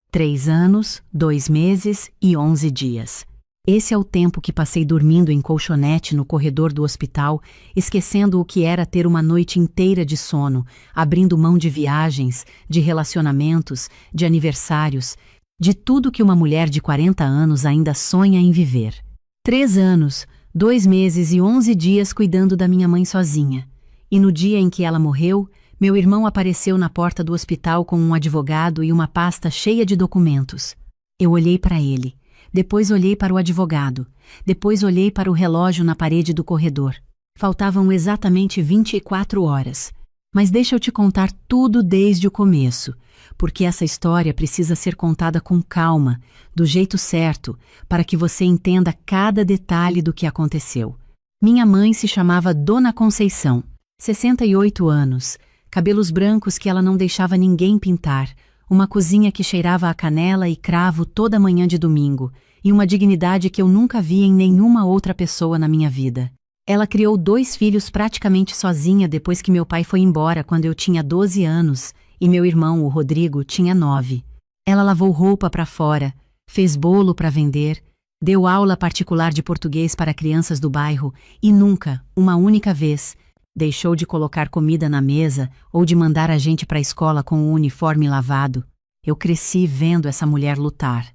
3 anos, 2 meses e 11 dias. Esse é o tempo que passei dormindo em colchonete no corredor do hospital, esquecendo o que era ter uma noite inteira de sono, abrindo mão de viagens, de relacionamentos, de aniversários, de tudo que uma mulher de 40 anos ainda sonha em viver. 3 anos, 2 meses e 11 dias cuidando da minha mãe sozinha. E no dia em que ela morreu, meu irmão apareceu na porta do hospital com um advogado e uma pasta cheia de documentos. Eu olhei para ele. Depois olhei para o advogado. Depois olhei para o relógio na parede do corredor. Faltavam exatamente 24 horas. Mas deixa eu te contar tudo desde o começo, porque essa história precisa ser contada com calma, do jeito certo, para que você entenda cada detalhe do que aconteceu. Minha mãe se chamava Dona Conceição, 68 anos, cabelos brancos que ela não deixava ninguém pintar, uma cozinha que cheirava a canela e cravo toda manhã de domingo, e uma dignidade que eu nunca vi em nenhuma outra pessoa na minha vida. Ela criou 2 filhos praticamente sozinha depois que meu pai foi embora quando eu tinha 12 anos, e meu irmão, o Rodrigo, tinha 9. Ela lavou roupa para fora, fez bolo para vender, deu aula particular de português para crianças do bairro e nunca, uma única vez, deixou de colocar comida na mesa ou de mandar a gente para a escola com o uniforme lavado. Eu cresci vendo essa mulher lutar.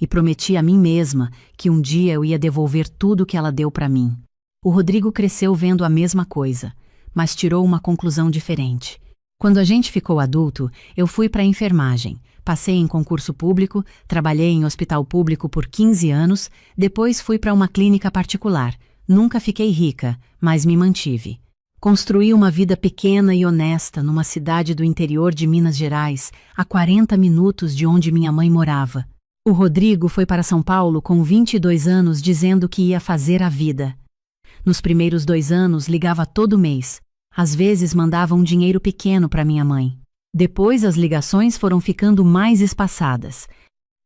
E prometi a mim mesma que um dia eu ia devolver tudo que ela deu para mim. O Rodrigo cresceu vendo a mesma coisa, mas tirou uma conclusão diferente. Quando a gente ficou adulto, eu fui para a enfermagem. Passei em concurso público, trabalhei em hospital público por 15 anos, depois fui para uma clínica particular. Nunca fiquei rica, mas me mantive. Construí uma vida pequena e honesta numa cidade do interior de Minas Gerais, a 40 minutos de onde minha mãe morava. O Rodrigo foi para São Paulo com 22 anos dizendo que ia fazer a vida. Nos primeiros 2 anos ligava todo mês. Às vezes mandava um dinheiro pequeno para minha mãe. Depois as ligações foram ficando mais espaçadas.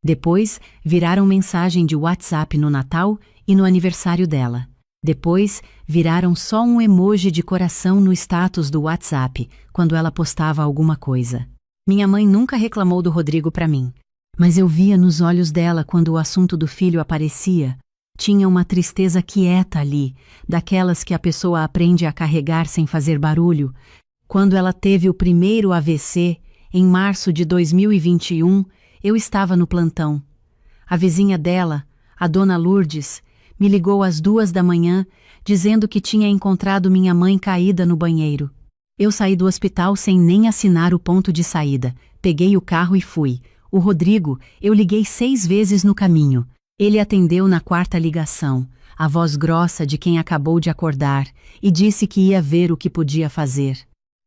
Depois viraram mensagem de WhatsApp no Natal e no aniversário dela. Depois, viraram só um emoji de coração no status do WhatsApp, quando ela postava alguma coisa. Minha mãe nunca reclamou do Rodrigo para mim, mas eu via nos olhos dela quando o assunto do filho aparecia. Tinha uma tristeza quieta ali, daquelas que a pessoa aprende a carregar sem fazer barulho. Quando ela teve o primeiro AVC, em março de 2021, eu estava no plantão. A vizinha dela, a dona Lourdes, me ligou às 2 da manhã, dizendo que tinha encontrado minha mãe caída no banheiro. Eu saí do hospital sem nem assinar o ponto de saída. Peguei o carro e fui. O Rodrigo, eu liguei 6 vezes no caminho. Ele atendeu na 4ª ligação, a voz grossa de quem acabou de acordar, e disse que ia ver o que podia fazer.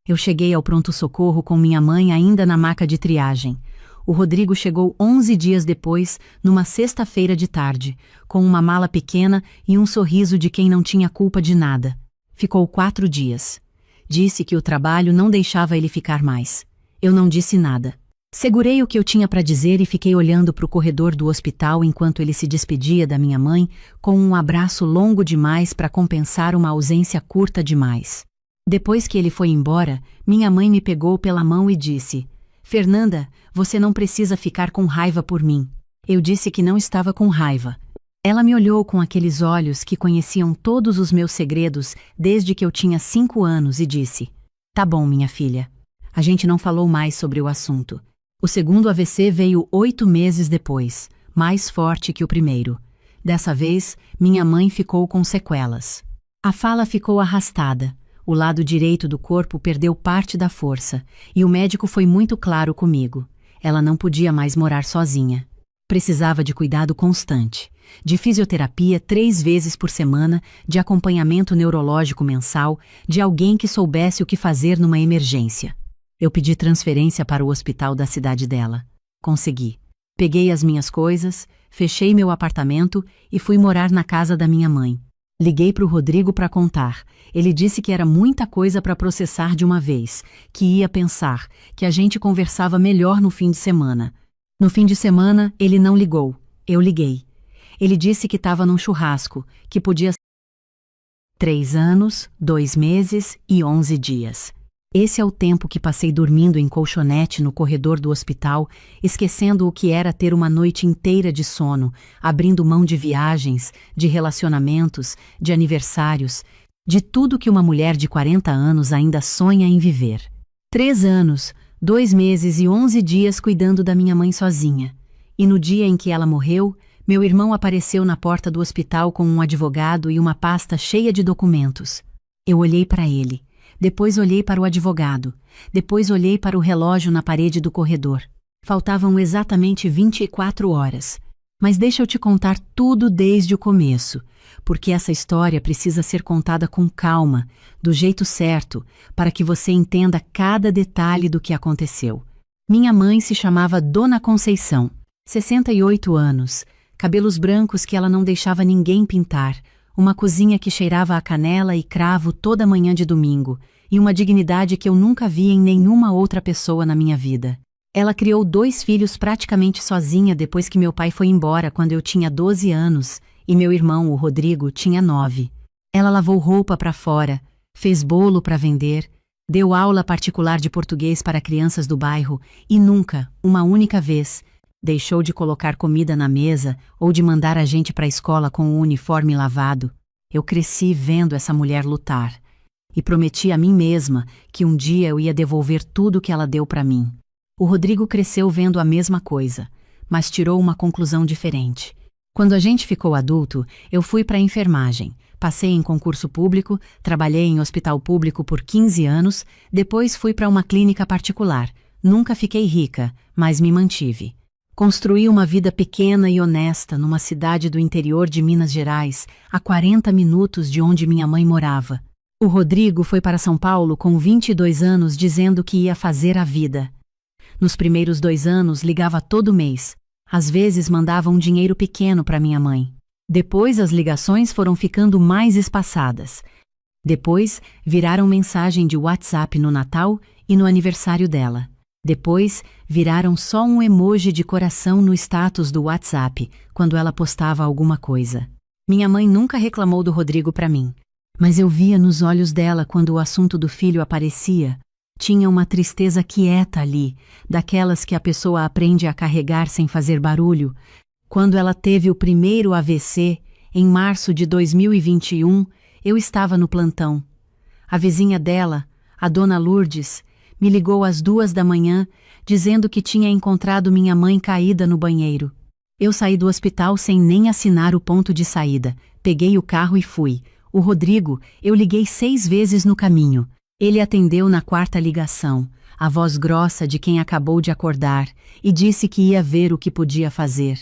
Eu cheguei ao pronto-socorro com minha mãe ainda na maca de triagem. O Rodrigo chegou 11 dias depois, numa sexta-feira de tarde, com uma mala pequena e um sorriso de quem não tinha culpa de nada. Ficou 4 dias. Disse que o trabalho não deixava ele ficar mais. Eu não disse nada. Segurei o que eu tinha para dizer e fiquei olhando para o corredor do hospital enquanto ele se despedia da minha mãe com um abraço longo demais para compensar uma ausência curta demais. Depois que ele foi embora, minha mãe me pegou pela mão e disse: "Fernanda, você não precisa ficar com raiva por mim." Eu disse que não estava com raiva. Ela me olhou com aqueles olhos que conheciam todos os meus segredos desde que eu tinha 5 anos e disse: "Tá bom, minha filha." A gente não falou mais sobre o assunto. O segundo AVC veio 8 meses depois, mais forte que o primeiro. Dessa vez, minha mãe ficou com sequelas. A fala ficou arrastada. O lado direito do corpo perdeu parte da força, e o médico foi muito claro comigo. Ela não podia mais morar sozinha. Precisava de cuidado constante, de fisioterapia 3 vezes por semana, de acompanhamento neurológico mensal, de alguém que soubesse o que fazer numa emergência. Eu pedi transferência para o hospital da cidade dela. Consegui. Peguei as minhas coisas, fechei meu apartamento e fui morar na casa da minha mãe. Liguei para o Rodrigo para contar. Ele disse que era muita coisa para processar de uma vez, que ia pensar, que a gente conversava melhor no fim de semana. No fim de semana, ele não ligou. Eu liguei. Ele disse que estava num churrasco, que podia ser 3 anos, 2 meses e 11 dias. Esse é o tempo que passei dormindo em colchonete no corredor do hospital, esquecendo o que era ter uma noite inteira de sono, abrindo mão de viagens, de relacionamentos, de aniversários, de tudo que uma mulher de 40 anos ainda sonha em viver. 3 anos, 2 meses e 11 dias cuidando da minha mãe sozinha. E no dia em que ela morreu, meu irmão apareceu na porta do hospital com um advogado e uma pasta cheia de documentos. Eu olhei para ele. Depois olhei para o advogado. Depois olhei para o relógio na parede do corredor. Faltavam exatamente 24 horas. Mas deixa eu te contar tudo desde o começo, porque essa história precisa ser contada com calma, do jeito certo, para que você entenda cada detalhe do que aconteceu. Minha mãe se chamava Dona Conceição, 68 anos, cabelos brancos que ela não deixava ninguém pintar, uma cozinha que cheirava a canela e cravo toda manhã de domingo, e uma dignidade que eu nunca vi em nenhuma outra pessoa na minha vida. Ela criou 2 filhos praticamente sozinha depois que meu pai foi embora quando eu tinha 12 anos, e meu irmão, o Rodrigo, tinha 9. Ela lavou roupa para fora, fez bolo para vender, deu aula particular de português para crianças do bairro e nunca, uma única vez, deixou de colocar comida na mesa ou de mandar a gente para a escola com o uniforme lavado. Eu cresci vendo essa mulher lutar e prometi a mim mesma que um dia eu ia devolver tudo que ela deu para mim. O Rodrigo cresceu vendo a mesma coisa, mas tirou uma conclusão diferente. Quando a gente ficou adulto, eu fui para a enfermagem, passei em concurso público, trabalhei em hospital público por 15 anos, depois fui para uma clínica particular. Nunca fiquei rica, mas me mantive. Construí uma vida pequena e honesta numa cidade do interior de Minas Gerais, a 40 minutos de onde minha mãe morava. O Rodrigo foi para São Paulo com 22 anos dizendo que ia fazer a vida. Nos primeiros 2 anos ligava todo mês. Às vezes mandava um dinheiro pequeno para minha mãe. Depois as ligações foram ficando mais espaçadas. Depois viraram mensagem de WhatsApp no Natal e no aniversário dela. Depois viraram só um emoji de coração no status do WhatsApp quando ela postava alguma coisa. Minha mãe nunca reclamou do Rodrigo para mim, mas eu via nos olhos dela quando o assunto do filho aparecia. Tinha uma tristeza quieta ali, daquelas que a pessoa aprende a carregar sem fazer barulho. Quando ela teve o primeiro AVC, em março de 2021, eu estava no plantão. A vizinha dela, a dona Lourdes, me ligou às 2 da manhã, dizendo que tinha encontrado minha mãe caída no banheiro. Eu saí do hospital sem nem assinar o ponto de saída. Peguei o carro e fui. O Rodrigo, eu liguei 6 vezes no caminho. Ele atendeu na 4ª ligação, a voz grossa de quem acabou de acordar, e disse que ia ver o que podia fazer.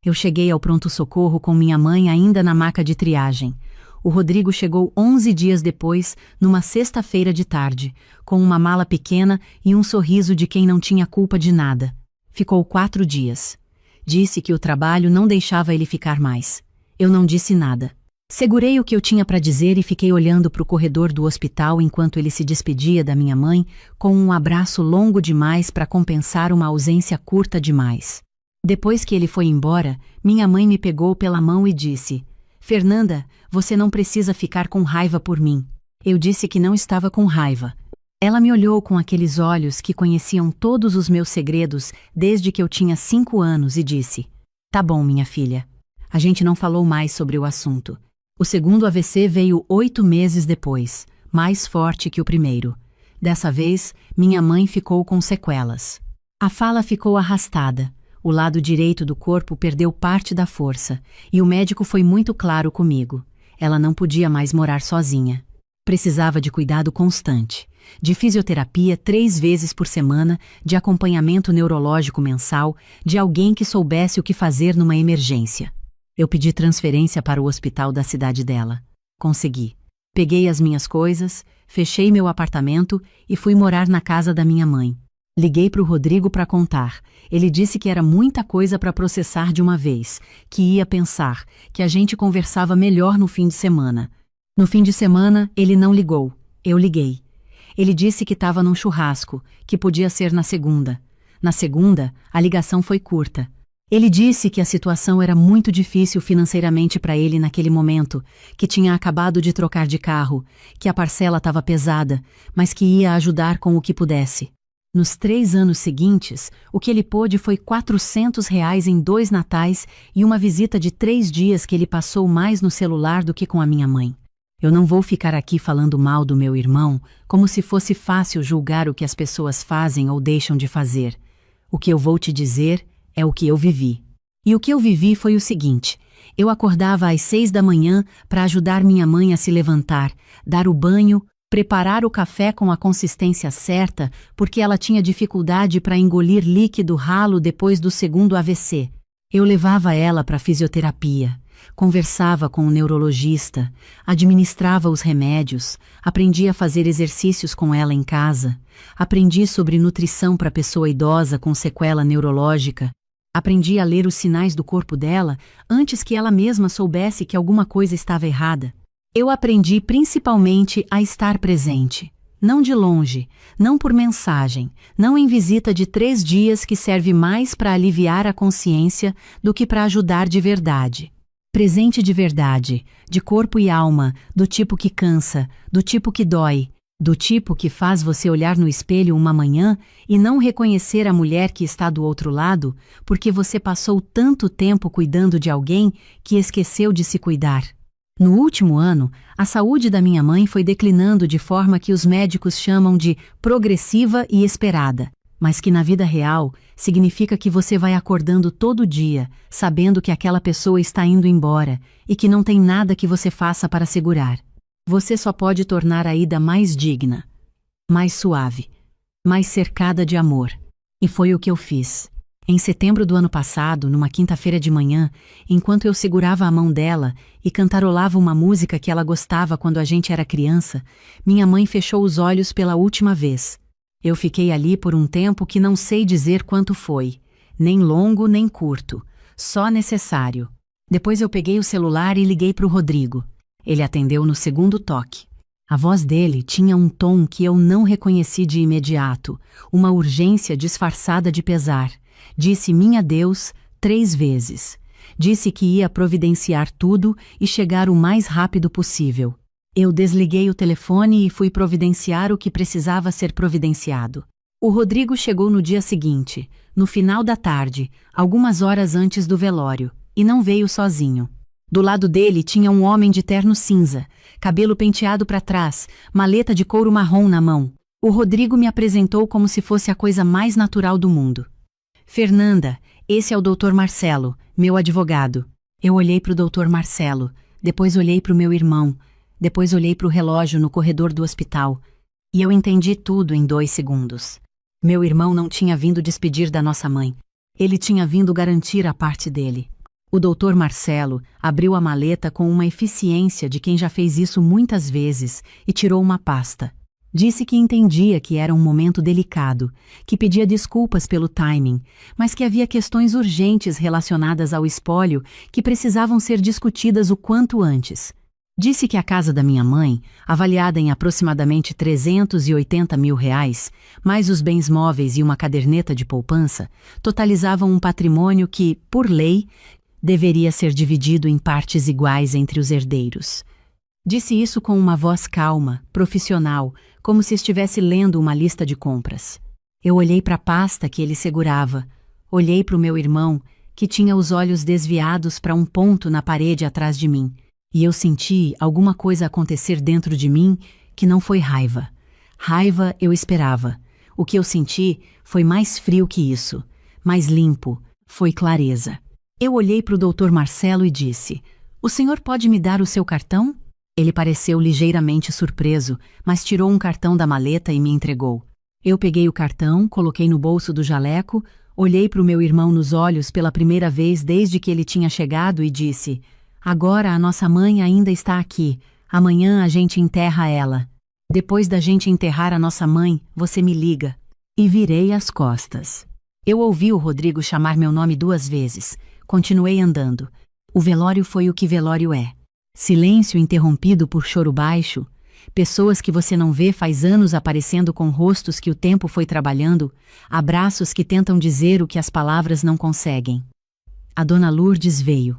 Eu cheguei ao pronto-socorro com minha mãe ainda na maca de triagem. O Rodrigo chegou 11 dias depois, numa sexta-feira de tarde, com uma mala pequena e um sorriso de quem não tinha culpa de nada. Ficou 4 dias. Disse que o trabalho não deixava ele ficar mais. Eu não disse nada. Segurei o que eu tinha para dizer e fiquei olhando para o corredor do hospital enquanto ele se despedia da minha mãe com um abraço longo demais para compensar uma ausência curta demais. Depois que ele foi embora, minha mãe me pegou pela mão e disse: "Fernanda, você não precisa ficar com raiva por mim." Eu disse que não estava com raiva. Ela me olhou com aqueles olhos que conheciam todos os meus segredos desde que eu tinha 5 anos e disse: "Tá bom, minha filha." A gente não falou mais sobre o assunto. O segundo AVC veio 8 meses depois, mais forte que o primeiro. Dessa vez, minha mãe ficou com sequelas. A fala ficou arrastada. O lado direito do corpo perdeu parte da força, e o médico foi muito claro comigo. Ela não podia mais morar sozinha. Precisava de cuidado constante, de fisioterapia 3 vezes por semana, de acompanhamento neurológico mensal, de alguém que soubesse o que fazer numa emergência. Eu pedi transferência para o hospital da cidade dela. Consegui. Peguei as minhas coisas, fechei meu apartamento e fui morar na casa da minha mãe. Liguei para o Rodrigo para contar. Ele disse que era muita coisa para processar de uma vez, que ia pensar, que a gente conversava melhor no fim de semana. No fim de semana, ele não ligou. Eu liguei. Ele disse que estava num churrasco, que podia ser na segunda. Na segunda, a ligação foi curta. Ele disse que a situação era muito difícil financeiramente para ele naquele momento, que tinha acabado de trocar de carro, que a parcela estava pesada, mas que ia ajudar com o que pudesse. Nos 3 anos seguintes, o que ele pôde foi R$ 400 em 2 natais e uma visita de 3 dias que ele passou mais no celular do que com a minha mãe. Eu não vou ficar aqui falando mal do meu irmão, como se fosse fácil julgar o que as pessoas fazem ou deixam de fazer. O que eu vou te dizer é o que eu vivi. E o que eu vivi foi o seguinte: eu acordava às 6 da manhã para ajudar minha mãe a se levantar, dar o banho, preparar o café com a consistência certa, porque ela tinha dificuldade para engolir líquido ralo depois do segundo AVC. Eu levava ela para a fisioterapia, conversava com o neurologista, administrava os remédios, aprendi a fazer exercícios com ela em casa, aprendi sobre nutrição para pessoa idosa com sequela neurológica, aprendi a ler os sinais do corpo dela antes que ela mesma soubesse que alguma coisa estava errada. Eu aprendi principalmente a estar presente, não de longe, não por mensagem, não em visita de 3 dias que serve mais para aliviar a consciência do que para ajudar de verdade. Presente de verdade, de corpo e alma, do tipo que cansa, do tipo que dói, do tipo que faz você olhar no espelho uma manhã e não reconhecer a mulher que está do outro lado, porque você passou tanto tempo cuidando de alguém que esqueceu de se cuidar. No último ano, a saúde da minha mãe foi declinando de forma que os médicos chamam de progressiva e esperada, mas que na vida real significa que você vai acordando todo dia, sabendo que aquela pessoa está indo embora e que não tem nada que você faça para segurar. Você só pode tornar a ida mais digna, mais suave, mais cercada de amor. E foi o que eu fiz. Em setembro do ano passado, numa quinta-feira de manhã, enquanto eu segurava a mão dela e cantarolava uma música que ela gostava quando a gente era criança, minha mãe fechou os olhos pela última vez. Eu fiquei ali por um tempo que não sei dizer quanto foi, nem longo nem curto, só necessário. Depois eu peguei o celular e liguei para o Rodrigo. Ele atendeu no segundo toque. A voz dele tinha um tom que eu não reconheci de imediato, uma urgência disfarçada de pesar. Disse minha Deus 3 vezes. Disse que ia providenciar tudo e chegar o mais rápido possível. Eu desliguei o telefone e fui providenciar o que precisava ser providenciado. O Rodrigo chegou no dia seguinte, no final da tarde, algumas horas antes do velório, e não veio sozinho. Do lado dele tinha um homem de terno cinza, cabelo penteado para trás, maleta de couro marrom na mão. O Rodrigo me apresentou como se fosse a coisa mais natural do mundo. Fernanda, esse é o Dr. Marcelo, meu advogado. Eu olhei para o Dr. Marcelo, depois olhei para o meu irmão, depois olhei para o relógio no corredor do hospital, e eu entendi tudo em 2 segundos. Meu irmão não tinha vindo despedir da nossa mãe. Ele tinha vindo garantir a parte dele. O Dr. Marcelo abriu a maleta com uma eficiência de quem já fez isso muitas vezes e tirou uma pasta. Disse que entendia que era um momento delicado, que pedia desculpas pelo timing, mas que havia questões urgentes relacionadas ao espólio que precisavam ser discutidas o quanto antes. Disse que a casa da minha mãe, avaliada em aproximadamente R$ 380 mil, mais os bens móveis e uma caderneta de poupança, totalizavam um patrimônio que, por lei, deveria ser dividido em partes iguais entre os herdeiros. Disse isso com uma voz calma, profissional, como se estivesse lendo uma lista de compras. Eu olhei para a pasta que ele segurava, olhei para o meu irmão, que tinha os olhos desviados para um ponto na parede atrás de mim, e eu senti alguma coisa acontecer dentro de mim que não foi raiva. Raiva eu esperava. O que eu senti foi mais frio que isso, mais limpo, foi clareza. Eu olhei para o Dr. Marcelo e disse: "O senhor pode me dar o seu cartão?" Ele pareceu ligeiramente surpreso, mas tirou um cartão da maleta e me entregou. Eu peguei o cartão, coloquei no bolso do jaleco, olhei para o meu irmão nos olhos pela primeira vez desde que ele tinha chegado e disse: "Agora a nossa mãe ainda está aqui. Amanhã a gente enterra ela. Depois da gente enterrar a nossa mãe, você me liga." E virei as costas. Eu ouvi o Rodrigo chamar meu nome 2 vezes. Continuei andando. O velório foi o que velório é. Silêncio interrompido por choro baixo, pessoas que você não vê faz anos aparecendo com rostos que o tempo foi trabalhando, abraços que tentam dizer o que as palavras não conseguem. A dona Lourdes veio.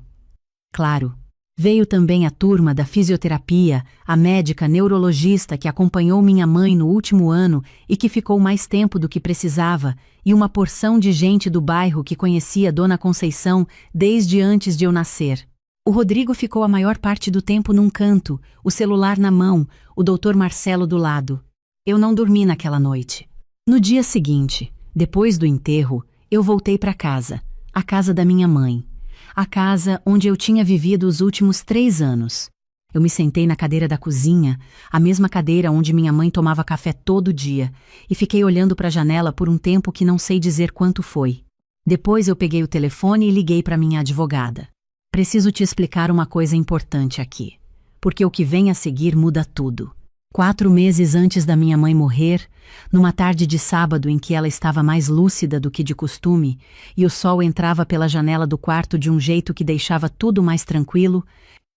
Claro, veio também a turma da fisioterapia, a médica neurologista que acompanhou minha mãe no último ano e que ficou mais tempo do que precisava, e uma porção de gente do bairro que conhecia Dona Conceição desde antes de eu nascer. O Rodrigo ficou a maior parte do tempo num canto, o celular na mão, o doutor Marcelo do lado. Eu não dormi naquela noite. No dia seguinte, depois do enterro, eu voltei para casa, a casa da minha mãe. A casa onde eu tinha vivido os últimos 3 anos. Eu me sentei na cadeira da cozinha, a mesma cadeira onde minha mãe tomava café todo dia, e fiquei olhando para a janela por um tempo que não sei dizer quanto foi. Depois eu peguei o telefone e liguei para minha advogada. Preciso te explicar uma coisa importante aqui, porque o que vem a seguir muda tudo. 4 meses antes da minha mãe morrer, numa tarde de sábado em que ela estava mais lúcida do que de costume, e o sol entrava pela janela do quarto de um jeito que deixava tudo mais tranquilo,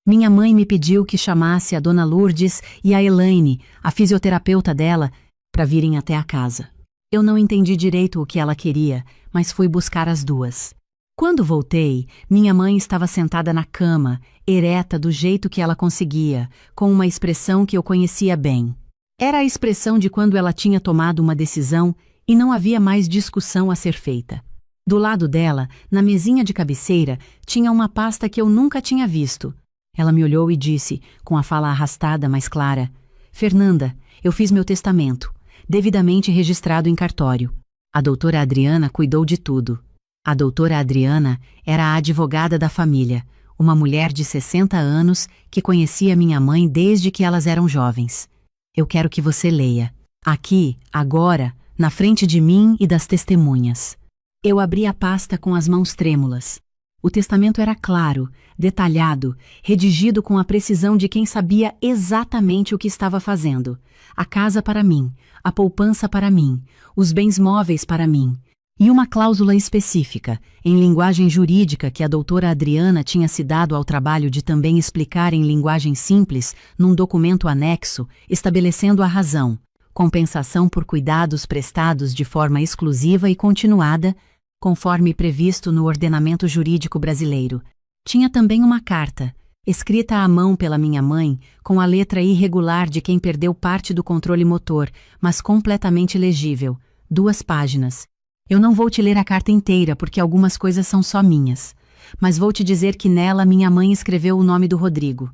minha mãe me pediu que chamasse a dona Lourdes e a Elaine, a fisioterapeuta dela, para virem até a casa. Eu não entendi direito o que ela queria, mas fui buscar as duas. Quando voltei, minha mãe estava sentada na cama, ereta do jeito que ela conseguia, com uma expressão que eu conhecia bem. Era a expressão de quando ela tinha tomado uma decisão e não havia mais discussão a ser feita. Do lado dela, na mesinha de cabeceira, tinha uma pasta que eu nunca tinha visto. Ela me olhou e disse, com a fala arrastada, mas clara: "Fernanda, eu fiz meu testamento, devidamente registrado em cartório. A doutora Adriana cuidou de tudo." A doutora Adriana era a advogada da família, uma mulher de 60 anos que conhecia minha mãe desde que elas eram jovens. Eu quero que você leia. Aqui, agora, na frente de mim e das testemunhas. Eu abri a pasta com as mãos trêmulas. O testamento era claro, detalhado, redigido com a precisão de quem sabia exatamente o que estava fazendo. A casa para mim, a poupança para mim, os bens móveis para mim. E uma cláusula específica, em linguagem jurídica que a doutora Adriana tinha se dado ao trabalho de também explicar em linguagem simples, num documento anexo, estabelecendo a razão: compensação por cuidados prestados de forma exclusiva e continuada, conforme previsto no ordenamento jurídico brasileiro. Tinha também uma carta, escrita à mão pela minha mãe, com a letra irregular de quem perdeu parte do controle motor, mas completamente legível, 2 páginas. Eu não vou te ler a carta inteira porque algumas coisas são só minhas, mas vou te dizer que nela minha mãe escreveu o nome do Rodrigo.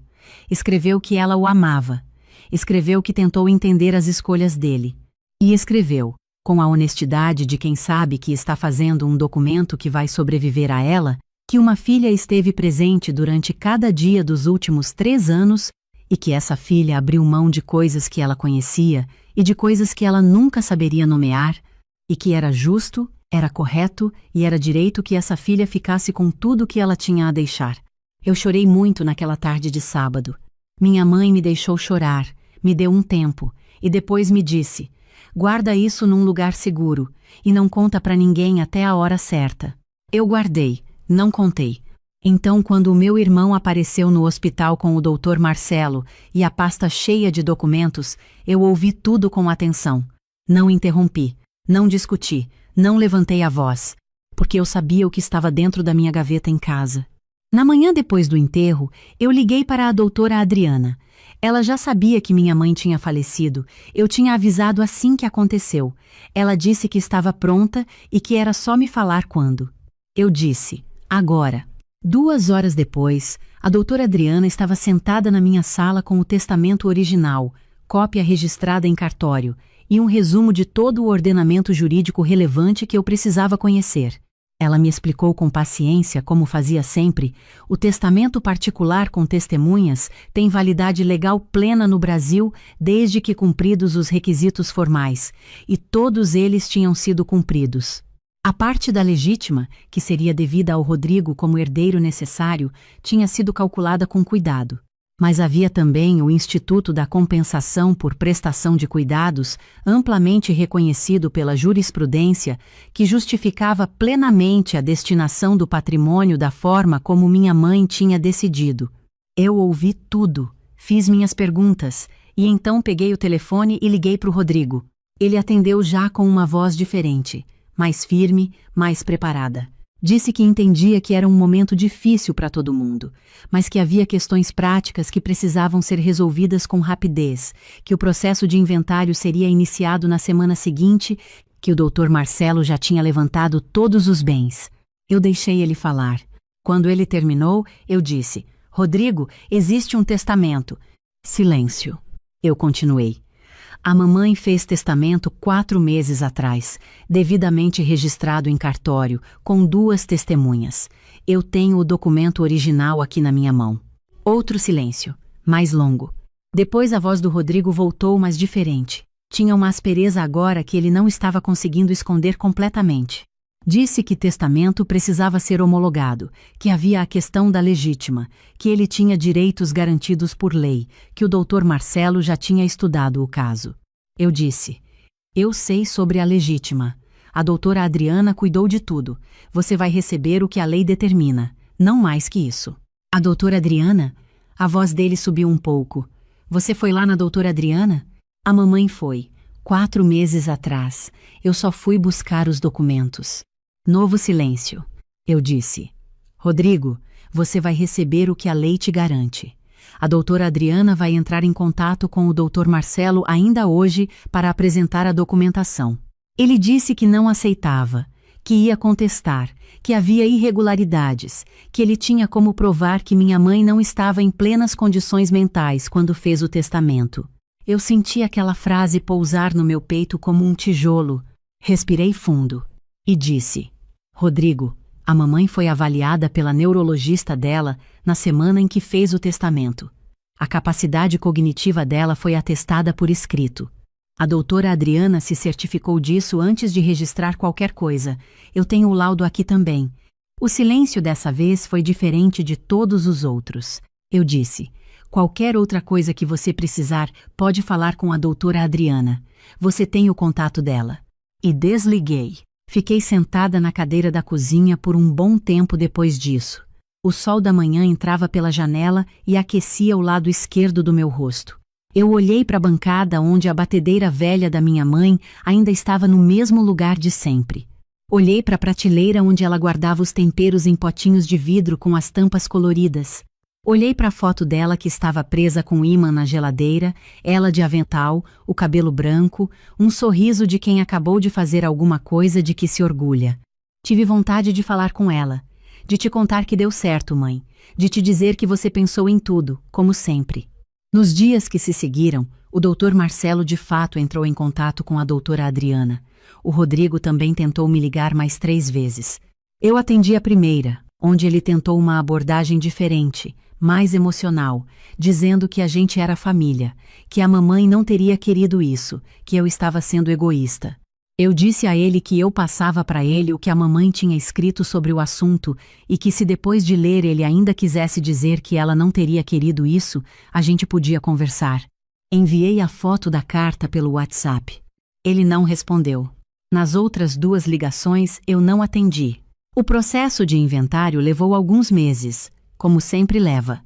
Escreveu que ela o amava. Escreveu que tentou entender as escolhas dele. E escreveu, com a honestidade de quem sabe que está fazendo um documento que vai sobreviver a ela, que uma filha esteve presente durante cada dia dos últimos 3 anos e que essa filha abriu mão de coisas que ela conhecia e de coisas que ela nunca saberia nomear, e que era justo, era correto e era direito que essa filha ficasse com tudo que ela tinha a deixar. Eu chorei muito naquela tarde de sábado. Minha mãe me deixou chorar, me deu um tempo, e depois me disse: "Guarda isso num lugar seguro, e não conta para ninguém até a hora certa." Eu guardei, não contei. Então, quando o meu irmão apareceu no hospital com o doutor Marcelo e a pasta cheia de documentos, eu ouvi tudo com atenção. Não interrompi. Não discuti, não levantei a voz, porque eu sabia o que estava dentro da minha gaveta em casa. Na manhã depois do enterro, eu liguei para a doutora Adriana. Ela já sabia que minha mãe tinha falecido, eu tinha avisado assim que aconteceu. Ela disse que estava pronta e que era só me falar quando. Eu disse: "Agora." 2 horas depois, a doutora Adriana estava sentada na minha sala com o testamento original, cópia registrada em cartório, e um resumo de todo o ordenamento jurídico relevante que eu precisava conhecer. Ela me explicou com paciência, como fazia sempre: o testamento particular com testemunhas tem validade legal plena no Brasil desde que cumpridos os requisitos formais, e todos eles tinham sido cumpridos. A parte da legítima, que seria devida ao Rodrigo como herdeiro necessário, tinha sido calculada com cuidado. Mas havia também o Instituto da Compensação por Prestação de Cuidados, amplamente reconhecido pela jurisprudência, que justificava plenamente a destinação do patrimônio da forma como minha mãe tinha decidido. Eu ouvi tudo, fiz minhas perguntas, e então peguei o telefone e liguei para o Rodrigo. Ele atendeu já com uma voz diferente, mais firme, mais preparada. Disse que entendia que era um momento difícil para todo mundo, mas que havia questões práticas que precisavam ser resolvidas com rapidez, que o processo de inventário seria iniciado na semana seguinte, que o Dr. Marcelo já tinha levantado todos os bens. Eu deixei ele falar. Quando ele terminou, eu disse: Rodrigo, existe um testamento. Silêncio. Eu continuei. A mamãe fez testamento 4 meses atrás, devidamente registrado em cartório, com 2 testemunhas. Eu tenho o documento original aqui na minha mão. Outro silêncio, mais longo. Depois a voz do Rodrigo voltou, mas diferente. Tinha uma aspereza agora que ele não estava conseguindo esconder completamente. Disse que testamento precisava ser homologado, que havia a questão da legítima, que ele tinha direitos garantidos por lei, que o Dr. Marcelo já tinha estudado o caso. Eu disse: eu sei sobre a legítima. A doutora Adriana cuidou de tudo. Você vai receber o que a lei determina, não mais que isso. A doutora Adriana? A voz dele subiu um pouco. Você foi lá na doutora Adriana? A mamãe foi. 4 meses atrás. Eu só fui buscar os documentos. Novo silêncio. Eu disse: Rodrigo, você vai receber o que a lei te garante. A doutora Adriana vai entrar em contato com o Dr. Marcelo ainda hoje para apresentar a documentação. Ele disse que não aceitava, que ia contestar, que havia irregularidades, que ele tinha como provar que minha mãe não estava em plenas condições mentais quando fez o testamento. Eu senti aquela frase pousar no meu peito como um tijolo. Respirei fundo e disse: Rodrigo, a mamãe foi avaliada pela neurologista dela na semana em que fez o testamento. A capacidade cognitiva dela foi atestada por escrito. A doutora Adriana se certificou disso antes de registrar qualquer coisa. Eu tenho o laudo aqui também. O silêncio dessa vez foi diferente de todos os outros. Eu disse: qualquer outra coisa que você precisar, pode falar com a doutora Adriana. Você tem o contato dela. E desliguei. Fiquei sentada na cadeira da cozinha por um bom tempo depois disso. O sol da manhã entrava pela janela e aquecia o lado esquerdo do meu rosto. Eu olhei para a bancada onde a batedeira velha da minha mãe ainda estava no mesmo lugar de sempre. Olhei para a prateleira onde ela guardava os temperos em potinhos de vidro com as tampas coloridas. Olhei para a foto dela que estava presa com ímã na geladeira, ela de avental, o cabelo branco, um sorriso de quem acabou de fazer alguma coisa de que se orgulha. Tive vontade de falar com ela, de te contar que deu certo, mãe, de te dizer que você pensou em tudo, como sempre. Nos dias que se seguiram, o Dr. Marcelo de fato entrou em contato com a doutora Adriana. O Rodrigo também tentou me ligar mais 3 vezes. Eu atendi a primeira, onde ele tentou uma abordagem diferente, mais emocional, dizendo que a gente era família, que a mamãe não teria querido isso, que eu estava sendo egoísta. Eu disse a ele que eu passava para ele o que a mamãe tinha escrito sobre o assunto e que se depois de ler ele ainda quisesse dizer que ela não teria querido isso, a gente podia conversar. Enviei a foto da carta pelo WhatsApp. Ele não respondeu. Nas outras 2 ligações eu não atendi. O processo de inventário levou alguns meses, como sempre leva.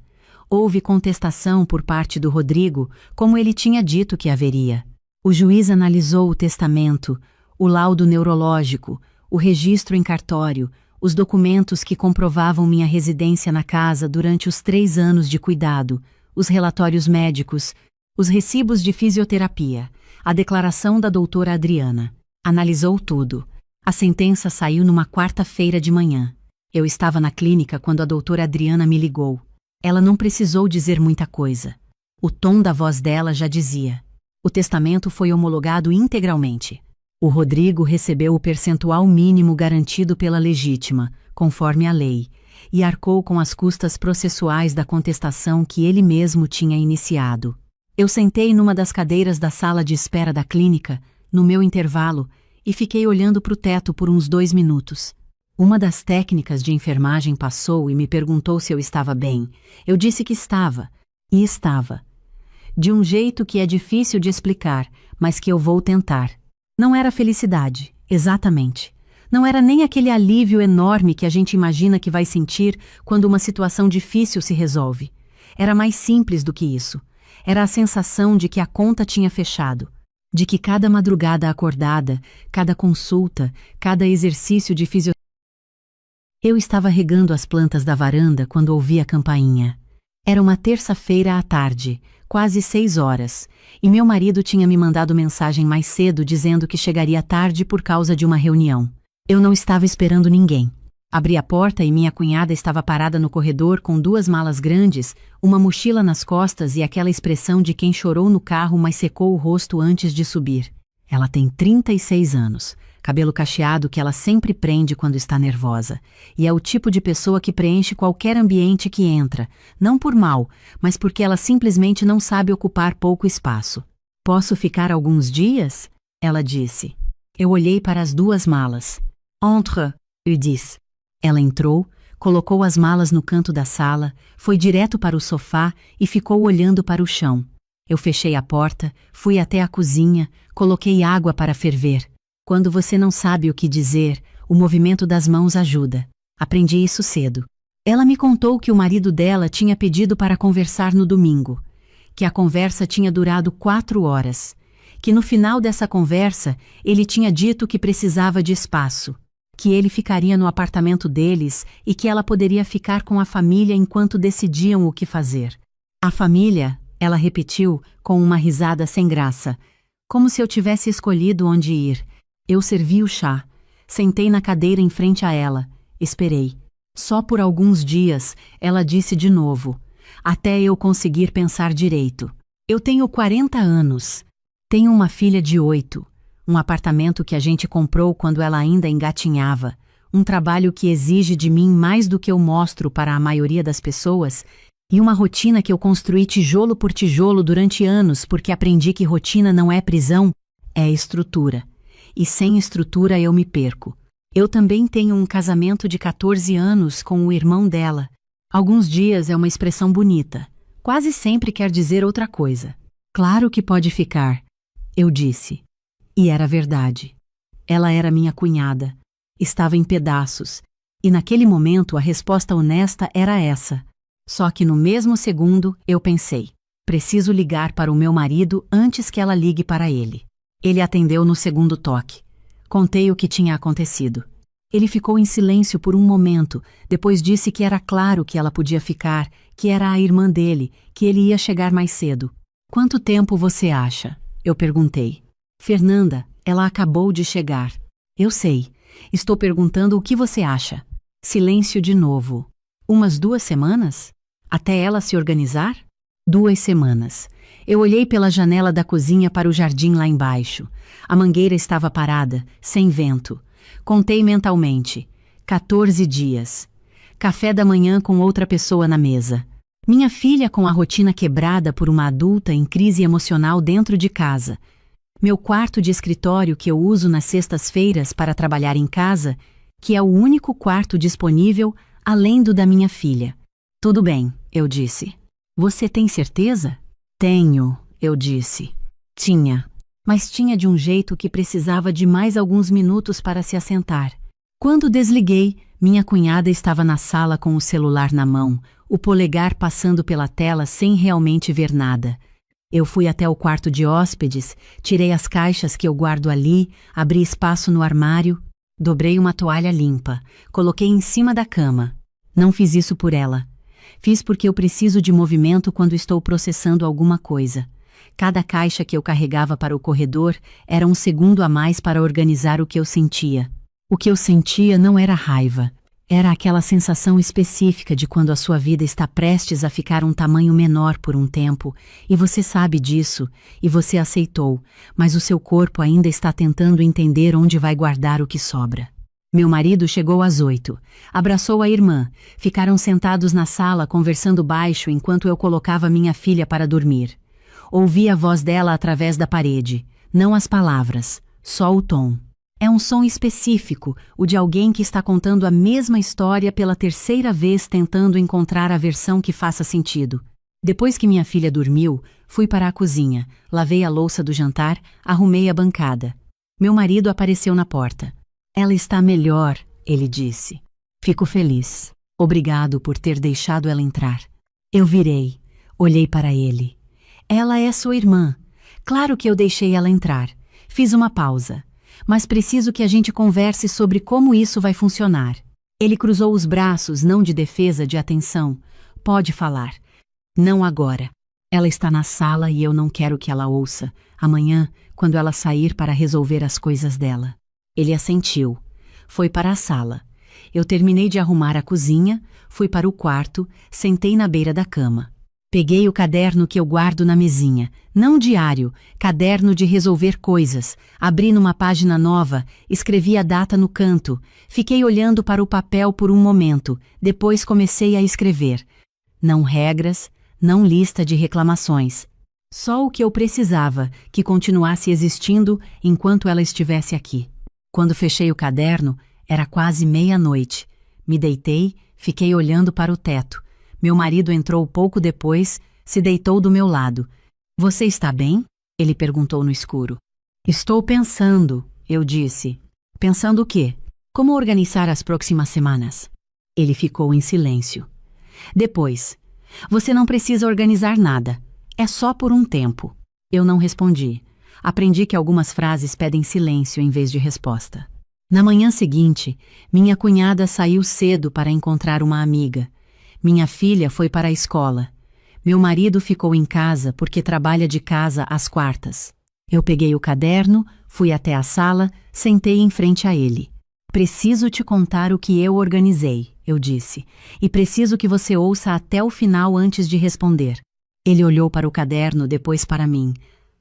Houve contestação por parte do Rodrigo, como ele tinha dito que haveria. O juiz analisou o testamento, o laudo neurológico, o registro em cartório, os documentos que comprovavam minha residência na casa durante os 3 anos de cuidado, os relatórios médicos, os recibos de fisioterapia, a declaração da doutora Adriana. Analisou tudo. A sentença saiu numa quarta-feira de manhã. Eu estava na clínica quando a doutora Adriana me ligou. Ela não precisou dizer muita coisa. O tom da voz dela já dizia: o testamento foi homologado integralmente. O Rodrigo recebeu o percentual mínimo garantido pela legítima, conforme a lei, e arcou com as custas processuais da contestação que ele mesmo tinha iniciado. Eu sentei numa das cadeiras da sala de espera da clínica, no meu intervalo, e fiquei olhando para o teto por uns 2 minutos. Uma das técnicas de enfermagem passou e me perguntou se eu estava bem. Eu disse que estava, e estava. De um jeito que é difícil de explicar, mas que eu vou tentar. Não era felicidade, exatamente. Não era nem aquele alívio enorme que a gente imagina que vai sentir quando uma situação difícil se resolve. Era mais simples do que isso. Era a sensação de que a conta tinha fechado, de que cada madrugada acordada, cada consulta, cada exercício de fisioterapia Eu estava regando as plantas da varanda quando ouvi a campainha. Era uma terça-feira à tarde, quase 6 horas, e meu marido tinha me mandado mensagem mais cedo dizendo que chegaria tarde por causa de uma reunião. Eu não estava esperando ninguém. Abri a porta e minha cunhada estava parada no corredor com 2 malas grandes, uma mochila nas costas e aquela expressão de quem chorou no carro mas secou o rosto antes de subir. Ela tem 36 anos, cabelo cacheado que ela sempre prende quando está nervosa, e é o tipo de pessoa que preenche qualquer ambiente que entra, não por mal, mas porque ela simplesmente não sabe ocupar pouco espaço. Posso ficar alguns dias? Ela disse. Eu olhei para as 2 malas. Entre, eu disse. Ela entrou, colocou as malas no canto da sala, foi direto para o sofá e ficou olhando para o chão. Eu fechei a porta, fui até a cozinha, coloquei água para ferver. Quando você não sabe o que dizer, o movimento das mãos ajuda. Aprendi isso cedo. Ela me contou que o marido dela tinha pedido para conversar no domingo, que a conversa tinha durado 4 horas, que no final dessa conversa ele tinha dito que precisava de espaço, que ele ficaria no apartamento deles e que ela poderia ficar com a família enquanto decidiam o que fazer. A família, ela repetiu com uma risada sem graça, como se eu tivesse escolhido onde ir. Eu servi o chá, sentei na cadeira em frente a ela, esperei. Só por alguns dias, ela disse de novo, até eu conseguir pensar direito. Eu tenho 40 anos, tenho uma filha de 8. Um apartamento que a gente comprou quando ela ainda engatinhava, um trabalho que exige de mim mais do que eu mostro para a maioria das pessoas, e uma rotina que eu construí tijolo por tijolo durante anos porque aprendi que rotina não é prisão, é estrutura. E sem estrutura eu me perco. Eu também tenho um casamento de 14 anos com o irmão dela. Alguns dias é uma expressão bonita, quase sempre quer dizer outra coisa. Claro que pode ficar, eu disse. E era verdade. Ela era minha cunhada. Estava em pedaços. E naquele momento a resposta honesta era essa. Só que no mesmo segundo eu pensei, preciso ligar para o meu marido antes que ela ligue para ele. Ele atendeu no segundo toque. Contei o que tinha acontecido. Ele ficou em silêncio por um momento, depois disse que era claro que ela podia ficar, que era a irmã dele, que ele ia chegar mais cedo. Quanto tempo você acha? Eu perguntei. Fernanda, ela acabou de chegar. Eu sei. Estou perguntando o que você acha. Silêncio de novo. Umas 2 semanas? Até ela se organizar? 2 semanas. Eu olhei pela janela da cozinha para o jardim lá embaixo. A mangueira estava parada, sem vento. Contei mentalmente. 14 dias. Café da manhã com outra pessoa na mesa. Minha filha com a rotina quebrada por uma adulta em crise emocional dentro de casa. Meu quarto de escritório que eu uso nas sextas-feiras para trabalhar em casa, que é o único quarto disponível além do da minha filha. Tudo bem, eu disse. Você tem certeza? Tenho, eu disse. Tinha. Mas tinha de um jeito que precisava de mais alguns minutos para se assentar. Quando desliguei, minha cunhada estava na sala com o celular na mão, o polegar passando pela tela sem realmente ver nada. Eu fui até o quarto de hóspedes, tirei as caixas que eu guardo ali, abri espaço no armário, dobrei uma toalha limpa, coloquei em cima da cama. Não fiz isso por ela. Fiz porque eu preciso de movimento quando estou processando alguma coisa. Cada caixa que eu carregava para o corredor era um segundo a mais para organizar o que eu sentia. O que eu sentia não era raiva. Era aquela sensação específica de quando a sua vida está prestes a ficar um tamanho menor por um tempo, e você sabe disso, e você aceitou, mas o seu corpo ainda está tentando entender onde vai guardar o que sobra. Meu marido chegou às 8. Abraçou a irmã. Ficaram sentados na sala conversando baixo enquanto eu colocava minha filha para dormir. Ouvi a voz dela através da parede, não as palavras, só o tom. É um som específico, o de alguém que está contando a mesma história pela 3ª vez tentando encontrar a versão que faça sentido. Depois que minha filha dormiu, fui para a cozinha, lavei a louça do jantar, arrumei a bancada. Meu marido apareceu na porta. Ela está melhor, ele disse. Fico feliz. Obrigado por ter deixado ela entrar. Eu virei, olhei para ele. Ela é sua irmã. Claro que eu deixei ela entrar. Fiz uma pausa. Mas preciso que a gente converse sobre como isso vai funcionar. Ele cruzou os braços, não de defesa, de atenção. Pode falar. Não agora. Ela está na sala e eu não quero que ela ouça. Amanhã, quando ela sair para resolver as coisas dela. Ele assentiu. Foi para a sala. Eu terminei de arrumar a cozinha, fui para o quarto, sentei na beira da cama. Peguei o caderno que eu guardo na mesinha, não diário, caderno de resolver coisas. Abri numa página nova, escrevi a data no canto. Fiquei olhando para o papel por um momento, depois comecei a escrever. Não regras, não lista de reclamações. Só o que eu precisava, que continuasse existindo enquanto ela estivesse aqui. Quando fechei o caderno, era quase meia-noite. Me deitei, fiquei olhando para o teto. Meu marido entrou pouco depois, se deitou do meu lado. Você está bem? Ele perguntou no escuro. Estou pensando, eu disse. Pensando o quê? Como organizar as próximas semanas? Ele ficou em silêncio. Depois, você não precisa organizar nada. É só por um tempo. Eu não respondi. Aprendi que algumas frases pedem silêncio em vez de resposta. Na manhã seguinte, minha cunhada saiu cedo para encontrar uma amiga. Minha filha foi para a escola. Meu marido ficou em casa porque trabalha de casa às quartas. Eu peguei o caderno, fui até a sala, sentei em frente a ele. Preciso te contar o que eu organizei, eu disse, e preciso que você ouça até o final antes de responder. Ele olhou para o caderno, depois para mim.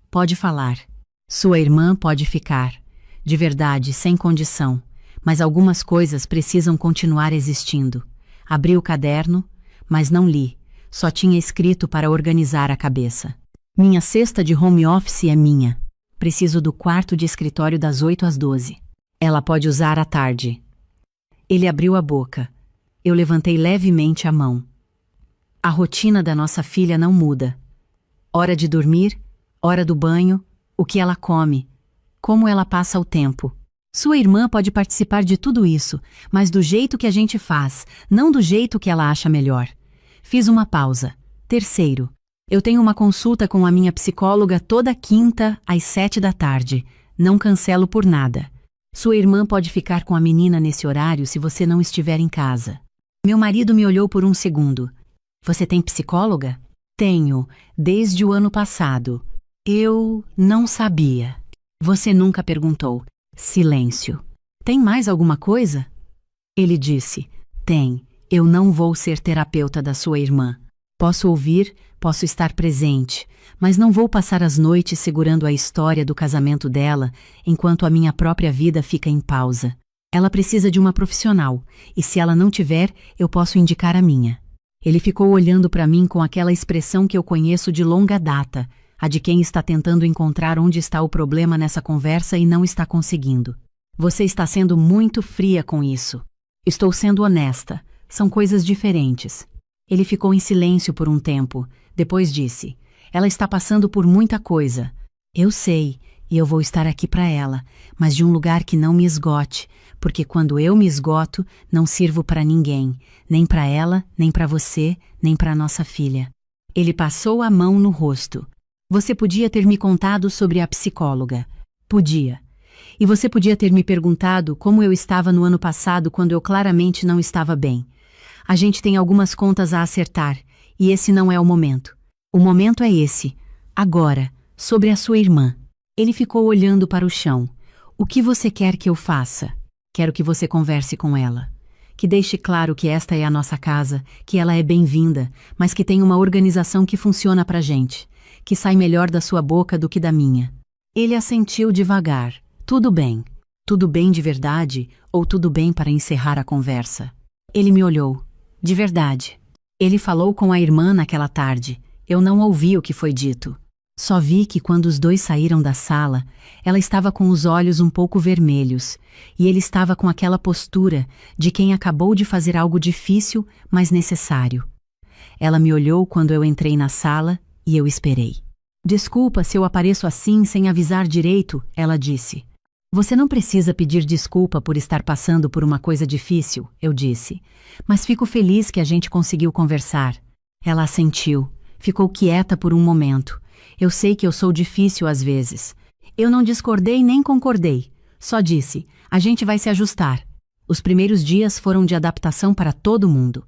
Pode falar. Sua irmã pode ficar. De verdade, sem condição. Mas algumas coisas precisam continuar existindo. Abri o caderno, mas não li. Só tinha escrito para organizar a cabeça. Minha cesta de home office é minha. Preciso do quarto de escritório das 8 às 12. Ela pode usar à tarde. Ele abriu a boca. Eu levantei levemente a mão. A rotina da nossa filha não muda. Hora de dormir, hora do banho, o que ela come, como ela passa o tempo. Sua irmã pode participar de tudo isso, mas do jeito que a gente faz, não do jeito que ela acha melhor. Fiz uma pausa. Terceiro, eu tenho uma consulta com a minha psicóloga toda quinta às 7 da tarde. Não cancelo por nada. Sua irmã pode ficar com a menina nesse horário se você não estiver em casa. Meu marido me olhou por um segundo. Você tem psicóloga? Tenho, desde o ano passado. Eu não sabia. Você nunca perguntou. Silêncio. Tem mais alguma coisa? Ele disse. Tem. Eu não vou ser terapeuta da sua irmã. Posso ouvir, posso estar presente, mas não vou passar as noites segurando a história do casamento dela enquanto a minha própria vida fica em pausa. Ela precisa de uma profissional, e se ela não tiver, eu posso indicar a minha. Ele ficou olhando para mim com aquela expressão que eu conheço de longa data, a de quem está tentando encontrar onde está o problema nessa conversa e não está conseguindo. Você está sendo muito fria com isso. Estou sendo honesta. São coisas diferentes. Ele ficou em silêncio por um tempo. Depois disse, ela está passando por muita coisa. Eu sei, e eu vou estar aqui para ela, mas de um lugar que não me esgote, porque quando eu me esgoto, não sirvo para ninguém, nem para ela, nem para você, nem para nossa filha. Ele passou a mão no rosto. Você podia ter me contado sobre a psicóloga. Podia. E você podia ter me perguntado como eu estava no ano passado quando eu claramente não estava bem. A gente tem algumas contas a acertar, e esse não é o momento. O momento é esse, agora, sobre a sua irmã. Ele ficou olhando para o chão. O que você quer que eu faça? Quero que você converse com ela. Que deixe claro que esta é a nossa casa, que ela é bem-vinda, mas que tem uma organização que funciona pra gente, que sai melhor da sua boca do que da minha. Ele assentiu devagar. Tudo bem. Tudo bem de verdade, ou tudo bem para encerrar a conversa? Ele me olhou. De verdade. Ele falou com a irmã naquela tarde. Eu não ouvi o que foi dito. Só vi que quando os dois saíram da sala, ela estava com os olhos um pouco vermelhos, e ele estava com aquela postura de quem acabou de fazer algo difícil, mas necessário. Ela me olhou quando eu entrei na sala, e eu esperei. Desculpa se eu apareço assim sem avisar direito, ela disse. Você não precisa pedir desculpa por estar passando por uma coisa difícil, eu disse. Mas fico feliz que a gente conseguiu conversar. Ela assentiu. Ficou quieta por um momento. Eu sei que eu sou difícil às vezes. Eu não discordei nem concordei. Só disse, a gente vai se ajustar. Os primeiros dias foram de adaptação para todo mundo.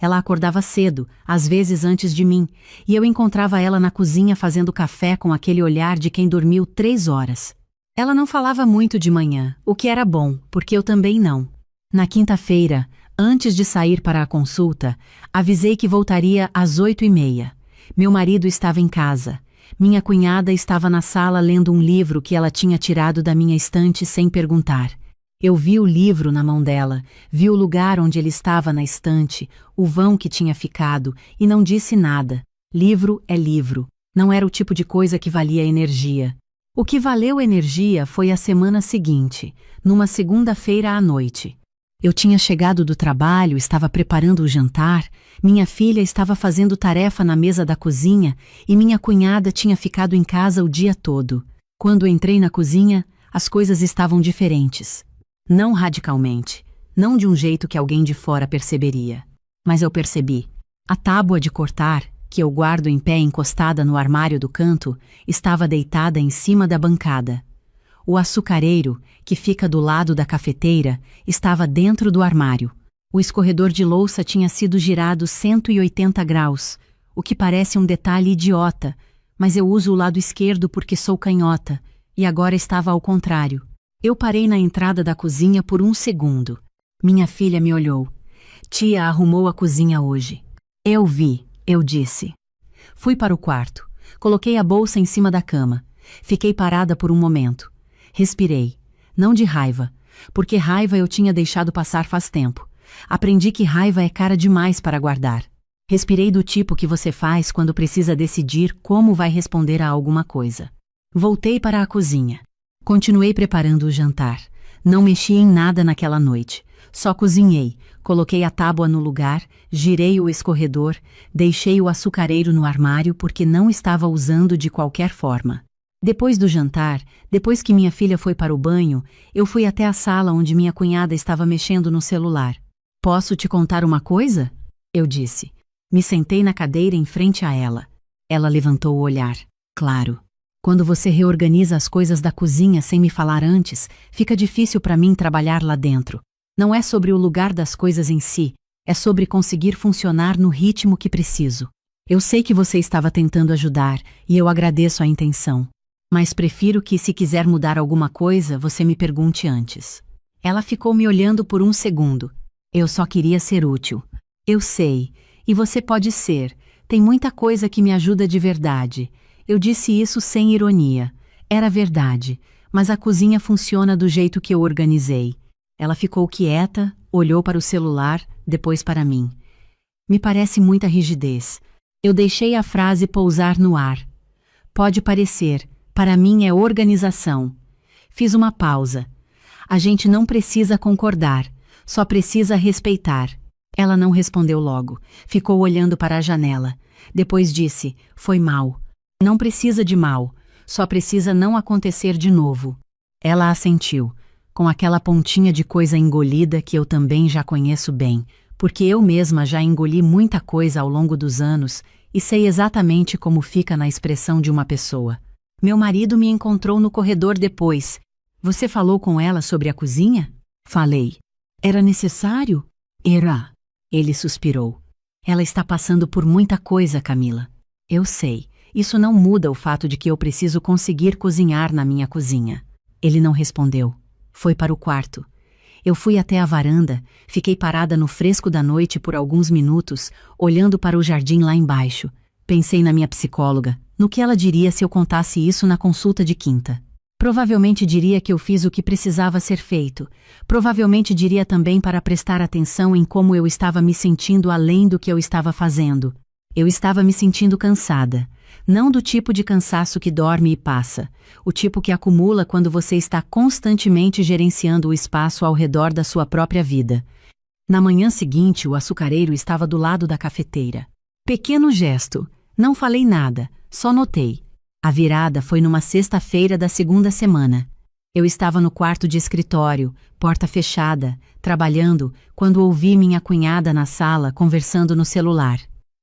Ela acordava cedo, às vezes antes de mim, e eu encontrava ela na cozinha fazendo café com aquele olhar de quem dormiu 3 horas. Ela não falava muito de manhã, o que era bom, porque eu também não. Na quinta-feira, antes de sair para a consulta, avisei que voltaria às 8h30. Meu marido estava em casa. Minha cunhada estava na sala lendo um livro que ela tinha tirado da minha estante sem perguntar. Eu vi o livro na mão dela, vi o lugar onde ele estava na estante, o vão que tinha ficado, e não disse nada. Livro é livro. Não era o tipo de coisa que valia energia. O que valeu energia foi a semana seguinte, numa segunda-feira à noite. Eu tinha chegado do trabalho, estava preparando o jantar, minha filha estava fazendo tarefa na mesa da cozinha e minha cunhada tinha ficado em casa o dia todo. Quando entrei na cozinha, as coisas estavam diferentes. Não radicalmente, não de um jeito que alguém de fora perceberia. Mas eu percebi. A tábua de cortar, que eu guardo em pé encostada no armário do canto, estava deitada em cima da bancada. O açucareiro, que fica do lado da cafeteira, estava dentro do armário. O escorredor de louça tinha sido girado 180 graus, o que parece um detalhe idiota, mas eu uso o lado esquerdo porque sou canhota, e agora estava ao contrário. Eu parei na entrada da cozinha por 1 segundo. Minha filha me olhou. Tia arrumou a cozinha hoje. Eu vi, eu disse. Fui para o quarto. Coloquei a bolsa em cima da cama. Fiquei parada por um momento. Respirei. Não de raiva, porque raiva eu tinha deixado passar faz tempo. Aprendi que raiva é cara demais para guardar. Respirei do tipo que você faz quando precisa decidir como vai responder a alguma coisa. Voltei para a cozinha. Continuei preparando o jantar. Não mexi em nada naquela noite. Só cozinhei, coloquei a tábua no lugar, girei o escorredor, deixei o açucareiro no armário porque não estava usando de qualquer forma. Depois do jantar, depois que minha filha foi para o banho, eu fui até a sala onde minha cunhada estava mexendo no celular. Posso te contar uma coisa? Eu disse. Me sentei na cadeira em frente a ela. Ela levantou o olhar. Claro. Quando você reorganiza as coisas da cozinha sem me falar antes, fica difícil para mim trabalhar lá dentro. Não é sobre o lugar das coisas em si, é sobre conseguir funcionar no ritmo que preciso. Eu sei que você estava tentando ajudar e eu agradeço a intenção. Mas prefiro que, se quiser mudar alguma coisa, você me pergunte antes. Ela ficou me olhando por 1 segundo. Eu só queria ser útil. Eu sei, e você pode ser. Tem muita coisa que me ajuda de verdade. Eu disse isso sem ironia. Era verdade, mas a cozinha funciona do jeito que eu organizei. Ela ficou quieta, olhou para o celular, depois para mim. Me parece muita rigidez. Eu deixei a frase pousar no ar. Pode parecer, para mim é organização. Fiz uma pausa. A gente não precisa concordar, só precisa respeitar. Ela não respondeu logo, ficou olhando para a janela. Depois disse, foi mal. Não precisa de mal, só precisa não acontecer de novo. Ela assentiu, com aquela pontinha de coisa engolida que eu também já conheço bem, porque eu mesma já engoli muita coisa ao longo dos anos e sei exatamente como fica na expressão de uma pessoa. Meu marido me encontrou no corredor depois. Você falou com ela sobre a cozinha? Falei. Era necessário? Era. Ele suspirou. Ela está passando por muita coisa, Camila. Eu sei. Isso não muda o fato de que eu preciso conseguir cozinhar na minha cozinha. Ele não respondeu. Foi para o quarto. Eu fui até a varanda, fiquei parada no fresco da noite por alguns minutos, olhando para o jardim lá embaixo. Pensei na minha psicóloga, no que ela diria se eu contasse isso na consulta de quinta. Provavelmente diria que eu fiz o que precisava ser feito. Provavelmente diria também para prestar atenção em como eu estava me sentindo além do que eu estava fazendo. Eu estava me sentindo cansada. Não do tipo de cansaço que dorme e passa, o tipo que acumula quando você está constantemente gerenciando o espaço ao redor da sua própria vida. Na manhã seguinte, o açucareiro estava do lado da cafeteira. Pequeno gesto. Não falei nada, só notei. A virada foi numa sexta-feira da segunda semana. Eu estava no quarto de escritório, porta fechada, trabalhando, quando ouvi minha cunhada na sala conversando no celular.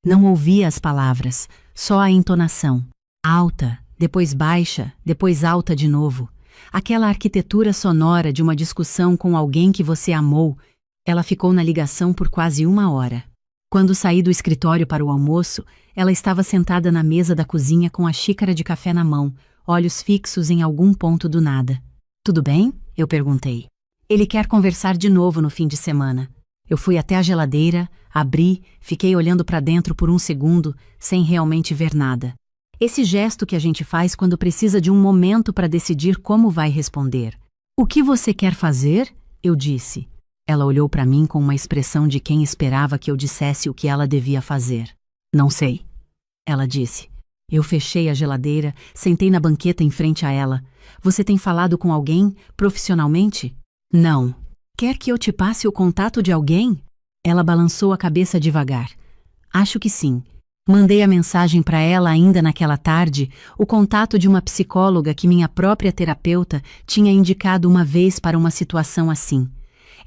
Não ouvia as palavras, só a entonação. Alta, depois baixa, depois alta de novo. Aquela arquitetura sonora de uma discussão com alguém que você amou. Ela ficou na ligação por quase 1 hora. Quando saí do escritório para o almoço, ela estava sentada na mesa da cozinha com a xícara de café na mão, olhos fixos em algum ponto do nada. Tudo bem? Eu perguntei. Ele quer conversar de novo no fim de semana. Eu fui até a geladeira, abri, fiquei olhando para dentro por 1 segundo, sem realmente ver nada. Esse gesto que a gente faz quando precisa de um momento para decidir como vai responder. O que você quer fazer? Eu disse. Ela olhou para mim com uma expressão de quem esperava que eu dissesse o que ela devia fazer. Não sei. Ela disse. Eu fechei a geladeira, sentei na banqueta em frente a ela. Você tem falado com alguém, profissionalmente? Não. Quer que eu te passe o contato de alguém? Ela balançou a cabeça devagar. Acho que sim. Mandei a mensagem para ela ainda naquela tarde, o contato de uma psicóloga que minha própria terapeuta tinha indicado uma vez para uma situação assim.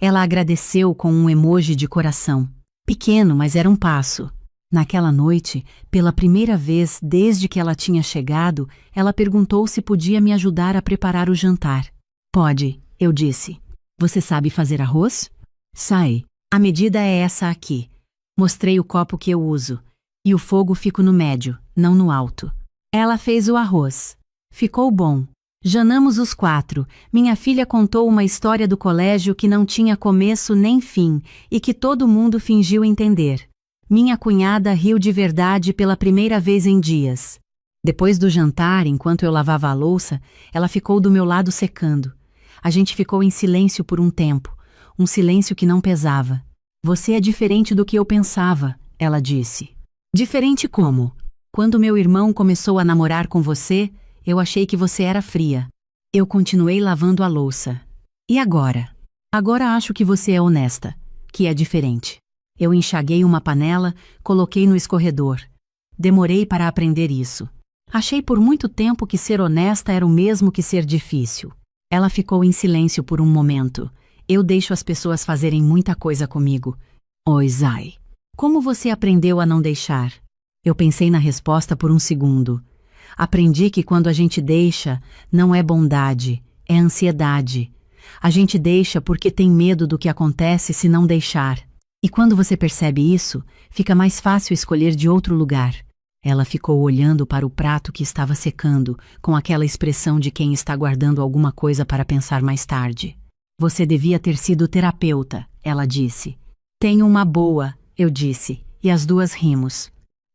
Ela agradeceu com um emoji de coração. Pequeno, mas era um passo. Naquela noite, pela primeira vez desde que ela tinha chegado, ela perguntou se podia me ajudar a preparar o jantar. Pode, eu disse. Você sabe fazer arroz? Sei. A medida é essa aqui. Mostrei o copo que eu uso. E o fogo fico no médio, não no alto. Ela fez o arroz. Ficou bom. Janamos os 4. Minha filha contou uma história do colégio que não tinha começo nem fim e que todo mundo fingiu entender. Minha cunhada riu de verdade pela primeira vez em dias. Depois do jantar, enquanto eu lavava a louça, ela ficou do meu lado secando. A gente ficou em silêncio por um tempo, um silêncio que não pesava. Você é diferente do que eu pensava, ela disse. Diferente como? Quando meu irmão começou a namorar com você, eu achei que você era fria. Eu continuei lavando a louça. E agora? Agora acho que você é honesta, que é diferente. Eu enxaguei uma panela, coloquei no escorredor. Demorei para aprender isso. Achei por muito tempo que ser honesta era o mesmo que ser difícil. Ela ficou em silêncio por um momento. Eu deixo as pessoas fazerem muita coisa comigo. Oi, Zai. Como você aprendeu a não deixar? Eu pensei na resposta por 1 segundo. Aprendi que quando a gente deixa, não é bondade, é ansiedade. A gente deixa porque tem medo do que acontece se não deixar. E quando você percebe isso, fica mais fácil escolher de outro lugar. Ela ficou olhando para o prato que estava secando, com aquela expressão de quem está guardando alguma coisa para pensar mais tarde. Você devia ter sido terapeuta, ela disse. Tenho uma boa, eu disse, e as duas rimos.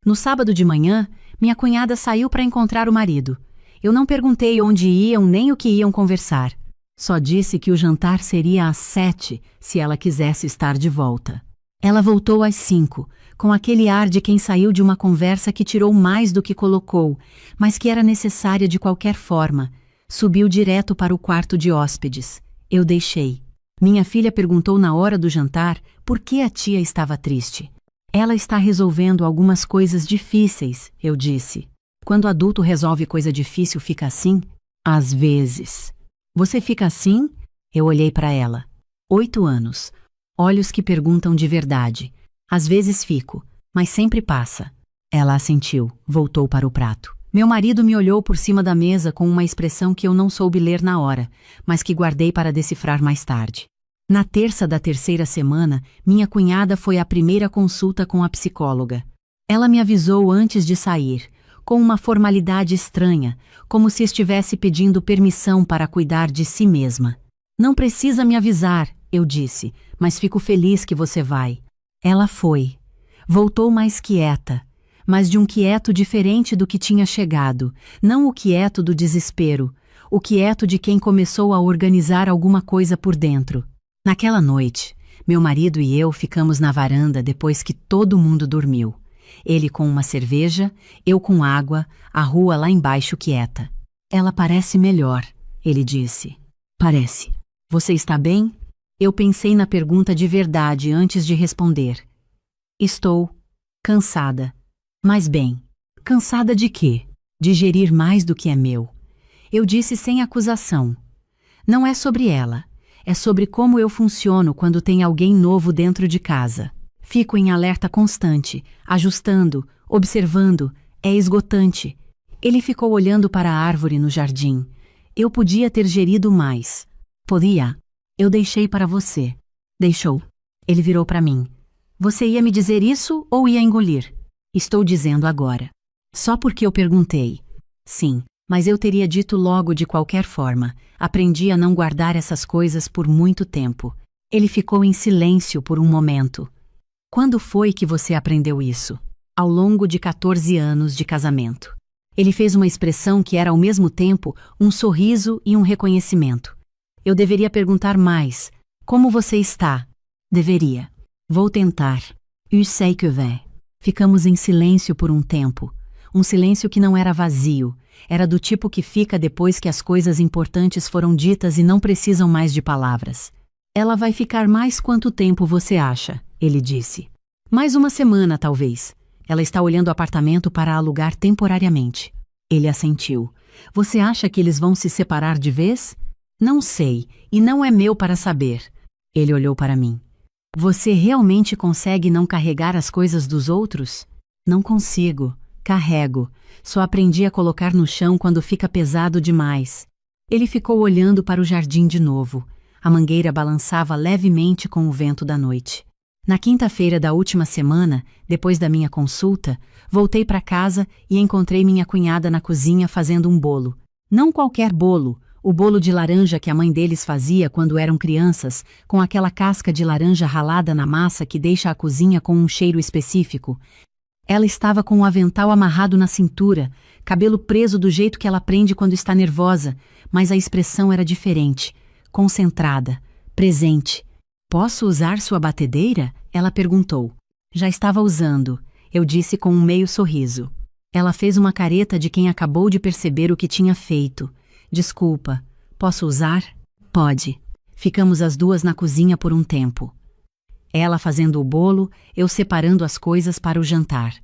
No sábado de manhã, minha cunhada saiu para encontrar o marido. Eu não perguntei onde iam nem o que iam conversar. Só disse que o jantar seria às 7, se ela quisesse estar de volta. Ela voltou às 5, com aquele ar de quem saiu de uma conversa que tirou mais do que colocou, mas que era necessária de qualquer forma. Subiu direto para o quarto de hóspedes. Eu deixei. Minha filha perguntou na hora do jantar por que a tia estava triste. Ela está resolvendo algumas coisas difíceis, eu disse. Quando adulto resolve coisa difícil, fica assim? Às vezes. Você fica assim? Eu olhei para ela. 8 anos. Olhos que perguntam de verdade. Às vezes fico, mas sempre passa. Ela assentiu, voltou para o prato. Meu marido me olhou por cima da mesa com uma expressão que eu não soube ler na hora, mas que guardei para decifrar mais tarde. Na terça da 3ª semana, minha cunhada foi à primeira consulta com a psicóloga. Ela me avisou antes de sair, com uma formalidade estranha, como se estivesse pedindo permissão para cuidar de si mesma. Não precisa me avisar, eu disse, mas fico feliz que você vai. Ela foi. Voltou mais quieta, mas de um quieto diferente do que tinha chegado, não o quieto do desespero, o quieto de quem começou a organizar alguma coisa por dentro. Naquela noite, meu marido e eu ficamos na varanda depois que todo mundo dormiu. Ele com uma cerveja, eu com água, a rua lá embaixo quieta. Ela parece melhor, ele disse. Parece. Você está bem? Eu pensei na pergunta de verdade antes de responder. Estou cansada. Mas bem, cansada de quê? De gerir mais do que é meu. Eu disse sem acusação. Não é sobre ela. É sobre como eu funciono quando tem alguém novo dentro de casa. Fico em alerta constante, ajustando, observando, é esgotante. Ele ficou olhando para a árvore no jardim. Eu podia ter gerido mais. Podia. Eu deixei para você. Deixou. Ele virou para mim. Você ia me dizer isso ou ia engolir? Estou dizendo agora. Só porque eu perguntei. Sim, mas eu teria dito logo de qualquer forma. Aprendi a não guardar essas coisas por muito tempo. Ele ficou em silêncio por um momento. Quando foi que você aprendeu isso? Ao longo de 14 anos de casamento. Ele fez uma expressão que era ao mesmo tempo um sorriso e um reconhecimento. Eu deveria perguntar mais. Como você está? Deveria. Vou tentar. Eu sei que vai. Ficamos em silêncio por um tempo. Um silêncio que não era vazio. Era do tipo que fica depois que as coisas importantes foram ditas e não precisam mais de palavras. Ela vai ficar mais quanto tempo você acha? Ele disse. Mais uma semana, talvez. Ela está olhando o apartamento para alugar temporariamente. Ele assentiu. Você acha que eles vão se separar de vez? Não sei, e não é meu para saber. Ele olhou para mim. Você realmente consegue não carregar as coisas dos outros? Não consigo. Carrego. Só aprendi a colocar no chão quando fica pesado demais. Ele ficou olhando para o jardim de novo. A mangueira balançava levemente com o vento da noite. Na quinta-feira da última semana, depois da minha consulta, voltei para casa e encontrei minha cunhada na cozinha fazendo um bolo. Não qualquer bolo, o bolo de laranja que a mãe deles fazia quando eram crianças, com aquela casca de laranja ralada na massa que deixa a cozinha com um cheiro específico. Ela estava com o avental amarrado na cintura, cabelo preso do jeito que ela prende quando está nervosa, mas a expressão era diferente, concentrada, presente. Posso usar sua batedeira? Ela perguntou. Já estava usando, eu disse com um meio sorriso. Ela fez uma careta de quem acabou de perceber o que tinha feito. Desculpa, posso usar? Pode. Ficamos as duas na cozinha por um tempo. Ela fazendo o bolo, eu separando as coisas para o jantar.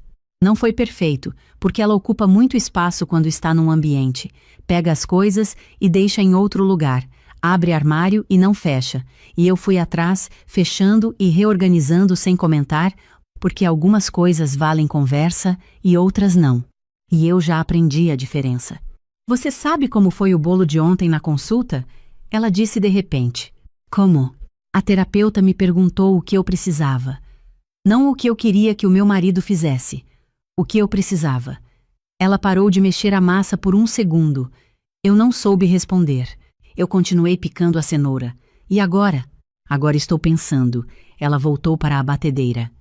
Não foi perfeito, porque ela ocupa muito espaço quando está num ambiente. Pega as coisas e deixa em outro lugar. Abre armário e não fecha, e eu fui atrás, fechando e reorganizando sem comentar, porque algumas coisas valem conversa e outras não. E eu já aprendi a diferença. Você sabe como foi o bolo de ontem na consulta? Ela disse de repente. Como? A terapeuta me perguntou o que eu precisava. Não o que eu queria que o meu marido fizesse. O que eu precisava. Ela parou de mexer a massa por um segundo. Eu não soube responder. Eu continuei picando a cenoura. E agora? Agora estou pensando. Ela voltou para a batedeira.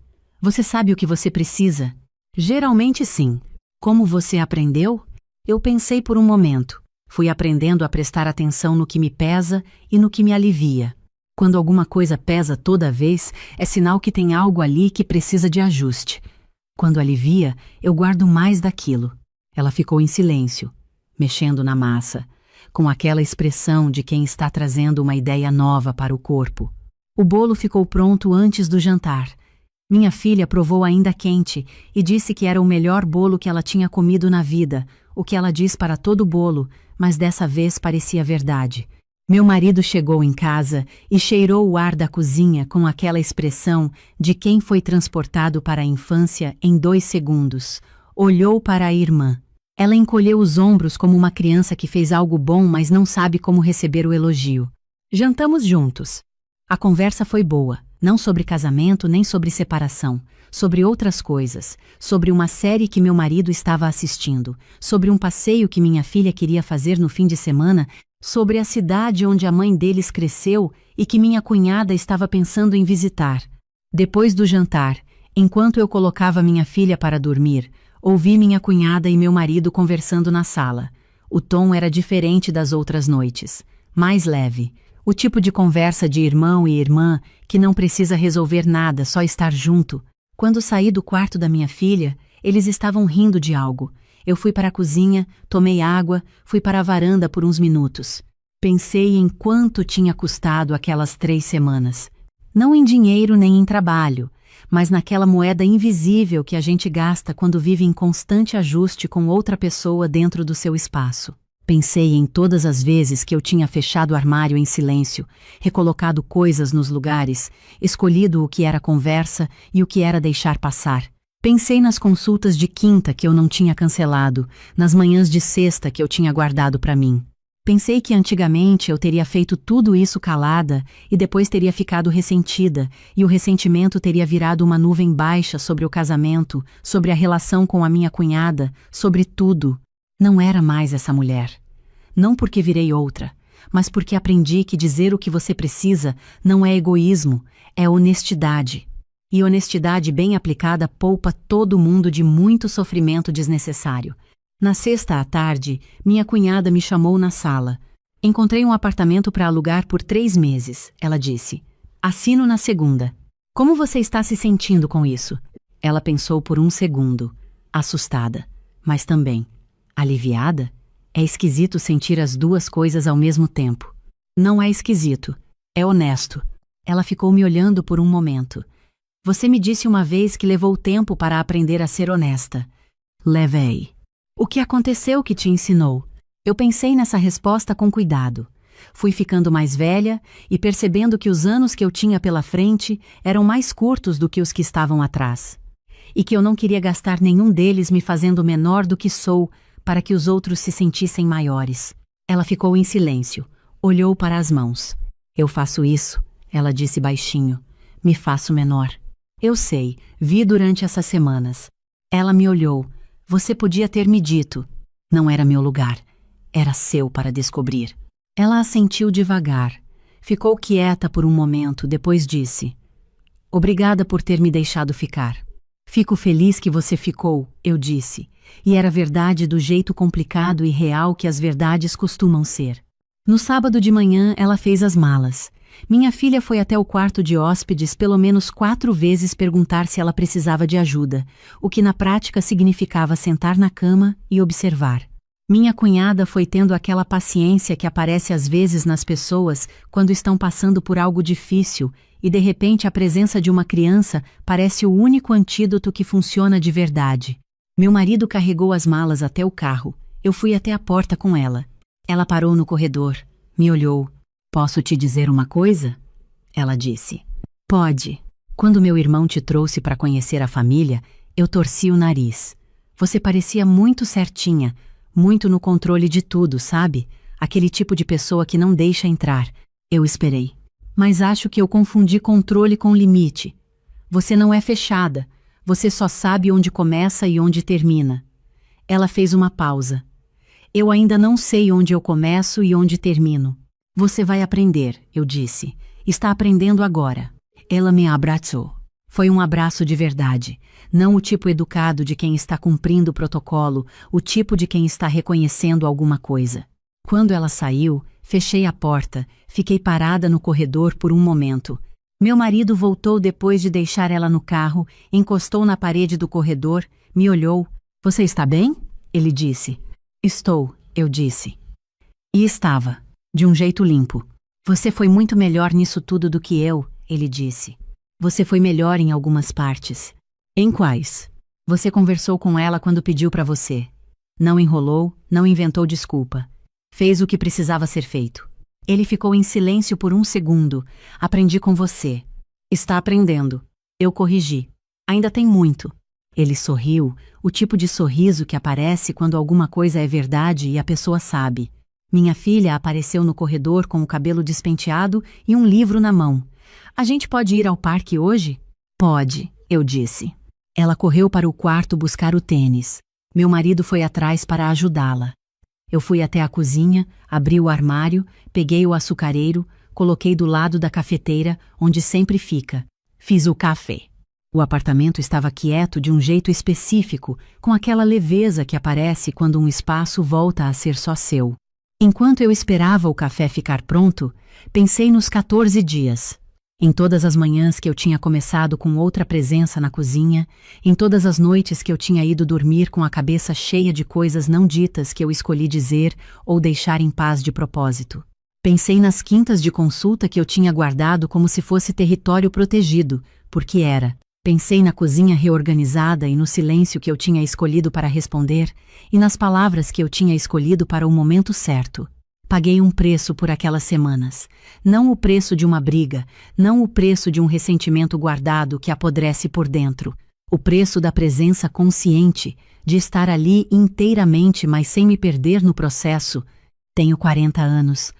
Você sabe o que você precisa? Geralmente sim. Como você aprendeu? Eu pensei por um momento. Fui aprendendo a prestar atenção no que me pesa e no que me alivia. Quando alguma coisa pesa toda vez, é sinal que tem algo ali que precisa de ajuste. Quando alivia, eu guardo mais daquilo. Ela ficou em silêncio, mexendo na massa, com aquela expressão de quem está trazendo uma ideia nova para o corpo. O bolo ficou pronto antes do jantar. Minha filha provou ainda quente e disse que era o melhor bolo que ela tinha comido na vida, o que ela diz para todo bolo, mas dessa vez parecia verdade. Meu marido chegou em casa e cheirou o ar da cozinha com aquela expressão de quem foi transportado para a infância em 2 segundos. Olhou para a irmã. Ela encolheu os ombros como uma criança que fez algo bom, mas não sabe como receber o elogio. Jantamos juntos. A conversa foi boa, não sobre casamento nem sobre separação, sobre outras coisas, sobre uma série que meu marido estava assistindo, sobre um passeio que minha filha queria fazer no fim de semana, sobre a cidade onde a mãe deles cresceu e que minha cunhada estava pensando em visitar. Depois do jantar, enquanto eu colocava minha filha para dormir, ouvi minha cunhada e meu marido conversando na sala. O tom era diferente das outras noites, mais leve. O tipo de conversa de irmão e irmã que não precisa resolver nada, só estar junto. Quando saí do quarto da minha filha, eles estavam rindo de algo. Eu fui para a cozinha, tomei água, fui para a varanda por uns minutos. Pensei em quanto tinha custado aquelas 3 semanas. Não em dinheiro nem em trabalho, mas naquela moeda invisível que a gente gasta quando vive em constante ajuste com outra pessoa dentro do seu espaço. Pensei em todas as vezes que eu tinha fechado o armário em silêncio, recolocado coisas nos lugares, escolhido o que era conversa e o que era deixar passar. Pensei nas consultas de quinta que eu não tinha cancelado, nas manhãs de sexta que eu tinha guardado para mim. Pensei que antigamente eu teria feito tudo isso calada e depois teria ficado ressentida, e o ressentimento teria virado uma nuvem baixa sobre o casamento, sobre a relação com a minha cunhada, sobre tudo. Não era mais essa mulher. Não porque virei outra, mas porque aprendi que dizer o que você precisa não é egoísmo, é honestidade. E honestidade bem aplicada poupa todo mundo de muito sofrimento desnecessário. Na sexta à tarde, minha cunhada me chamou na sala. Encontrei um apartamento para alugar por 3 meses, ela disse. Assino na segunda. Como você está se sentindo com isso? Ela pensou por um segundo, assustada, mas também aliviada. É esquisito sentir as duas coisas ao mesmo tempo. Não é esquisito, é honesto. Ela ficou me olhando por um momento. Você me disse uma vez que levou tempo para aprender a ser honesta. Levei. O que aconteceu que te ensinou? Eu pensei nessa resposta com cuidado. Fui ficando mais velha e percebendo que os anos que eu tinha pela frente eram mais curtos do que os que estavam atrás. E que eu não queria gastar nenhum deles me fazendo menor do que sou, para que os outros se sentissem maiores. Ela ficou em silêncio, olhou para as mãos. Eu faço isso, ela disse baixinho. Me faço menor. Eu sei, vi durante essas semanas. Ela me olhou. Você podia ter me dito. Não era meu lugar. Era seu para descobrir. Ela assentiu devagar. Ficou quieta por um momento, depois disse. Obrigada por ter me deixado ficar. Fico feliz que você ficou, eu disse. E era verdade do jeito complicado e real que as verdades costumam ser. No sábado de manhã, ela fez as malas. Minha filha foi até o quarto de hóspedes pelo menos 4 vezes perguntar se ela precisava de ajuda, o que na prática significava sentar na cama e observar. Minha cunhada foi tendo aquela paciência que aparece às vezes nas pessoas quando estão passando por algo difícil e de repente a presença de uma criança parece o único antídoto que funciona de verdade. Meu marido carregou as malas até o carro. Eu fui até a porta com ela. Ela parou no corredor, me olhou. Posso te dizer uma coisa? Ela disse. Pode. Quando meu irmão te trouxe para conhecer a família, eu torci o nariz. Você parecia muito certinha, muito no controle de tudo, sabe? Aquele tipo de pessoa que não deixa entrar. Eu esperei. Mas acho que eu confundi controle com limite. Você não é fechada. Você só sabe onde começa e onde termina. Ela fez uma pausa. Eu ainda não sei onde eu começo e onde termino. Você vai aprender, eu disse. Está aprendendo agora. Ela me abraçou. Foi um abraço de verdade. Não o tipo educado de quem está cumprindo o protocolo, o tipo de quem está reconhecendo alguma coisa. Quando ela saiu, fechei a porta, fiquei parada no corredor por um momento. Meu marido voltou depois de deixar ela no carro, encostou na parede do corredor, me olhou. Você está bem? Ele disse. Estou, eu disse. E estava. De um jeito limpo. Você foi muito melhor nisso tudo do que eu, ele disse. Você foi melhor em algumas partes. Em quais? Você conversou com ela quando pediu para você. Não enrolou, não inventou desculpa. Fez o que precisava ser feito. Ele ficou em silêncio por um segundo. Aprendi com você. Está aprendendo. Eu corrigi. Ainda tem muito. Ele sorriu, o tipo de sorriso que aparece quando alguma coisa é verdade e a pessoa sabe. Minha filha apareceu no corredor com o cabelo despenteado e um livro na mão. A gente pode ir ao parque hoje? Pode, eu disse. Ela correu para o quarto buscar o tênis. Meu marido foi atrás para ajudá-la. Eu fui até a cozinha, abri o armário, peguei o açucareiro, coloquei do lado da cafeteira, onde sempre fica. Fiz o café. O apartamento estava quieto de um jeito específico, com aquela leveza que aparece quando um espaço volta a ser só seu. Enquanto eu esperava o café ficar pronto, pensei nos 14 dias. Em todas as manhãs que eu tinha começado com outra presença na cozinha, em todas as noites que eu tinha ido dormir com a cabeça cheia de coisas não ditas que eu escolhi dizer ou deixar em paz de propósito. Pensei nas quintas de consulta que eu tinha guardado como se fosse território protegido, porque era. Pensei na cozinha reorganizada e no silêncio que eu tinha escolhido para responder, e nas palavras que eu tinha escolhido para o momento certo. Paguei um preço por aquelas semanas. Não o preço de uma briga, não o preço de um ressentimento guardado que apodrece por dentro. O preço da presença consciente, de estar ali inteiramente, mas sem me perder no processo. Tenho 40 anos.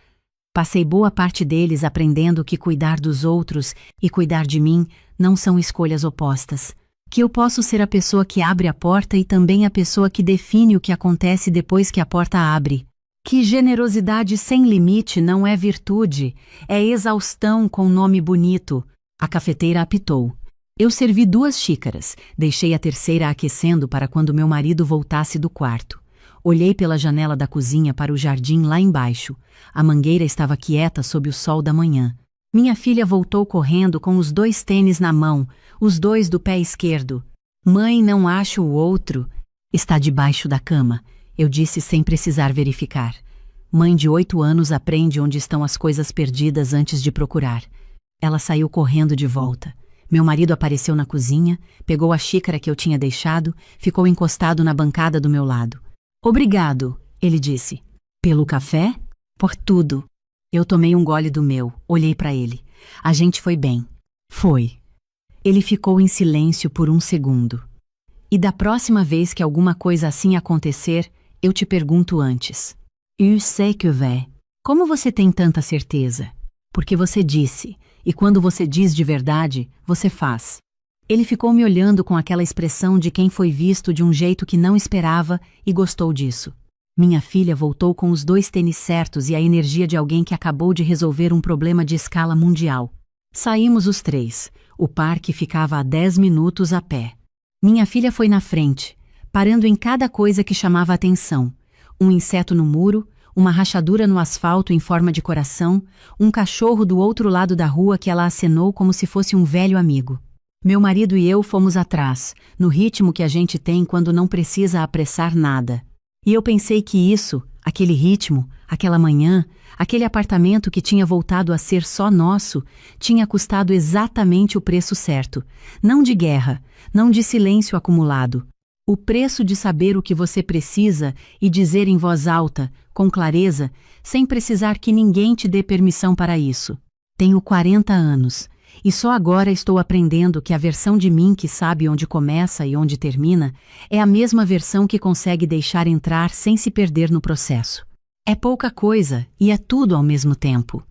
Passei boa parte deles aprendendo que cuidar dos outros e cuidar de mim não são escolhas opostas. Que eu posso ser a pessoa que abre a porta e também a pessoa que define o que acontece depois que a porta abre. Que generosidade sem limite não é virtude, é exaustão com nome bonito. A cafeteira apitou. Eu servi 2 xícaras, deixei a terceira aquecendo para quando meu marido voltasse do quarto. Olhei pela janela da cozinha para o jardim lá embaixo. A mangueira estava quieta sob o sol da manhã. Minha filha voltou correndo com os 2 tênis na mão, os 2 do pé esquerdo. Mãe, não acho o outro. Está debaixo da cama, eu disse sem precisar verificar. Mãe de 8 anos aprende onde estão as coisas perdidas antes de procurar. Ela saiu correndo de volta. Meu marido apareceu na cozinha, pegou a xícara que eu tinha deixado, ficou encostado na bancada do meu lado. Obrigado, ele disse. Pelo café? Por tudo. Eu tomei um gole do meu, olhei para ele. A gente foi bem. Foi. Ele ficou em silêncio por um segundo. E da próxima vez que alguma coisa assim acontecer, eu te pergunto antes. Eu sei que vai. Como você tem tanta certeza? Porque você disse, e quando você diz de verdade, você faz. Ele ficou me olhando com aquela expressão de quem foi visto de um jeito que não esperava e gostou disso. Minha filha voltou com os 2 tênis certos e a energia de alguém que acabou de resolver um problema de escala mundial. Saímos os 3. O parque ficava a 10 minutos a pé. Minha filha foi na frente, parando em cada coisa que chamava a atenção. Um inseto no muro, uma rachadura no asfalto em forma de coração, um cachorro do outro lado da rua que ela acenou como se fosse um velho amigo. Meu marido e eu fomos atrás, no ritmo que a gente tem quando não precisa apressar nada. E eu pensei que isso, aquele ritmo, aquela manhã, aquele apartamento que tinha voltado a ser só nosso, tinha custado exatamente o preço certo. Não de guerra, não de silêncio acumulado. O preço de saber o que você precisa e dizer em voz alta, com clareza, sem precisar que ninguém te dê permissão para isso. Tenho 40 anos. E só agora estou aprendendo que a versão de mim que sabe onde começa e onde termina é a mesma versão que consegue deixar entrar sem se perder no processo. É pouca coisa e é tudo ao mesmo tempo.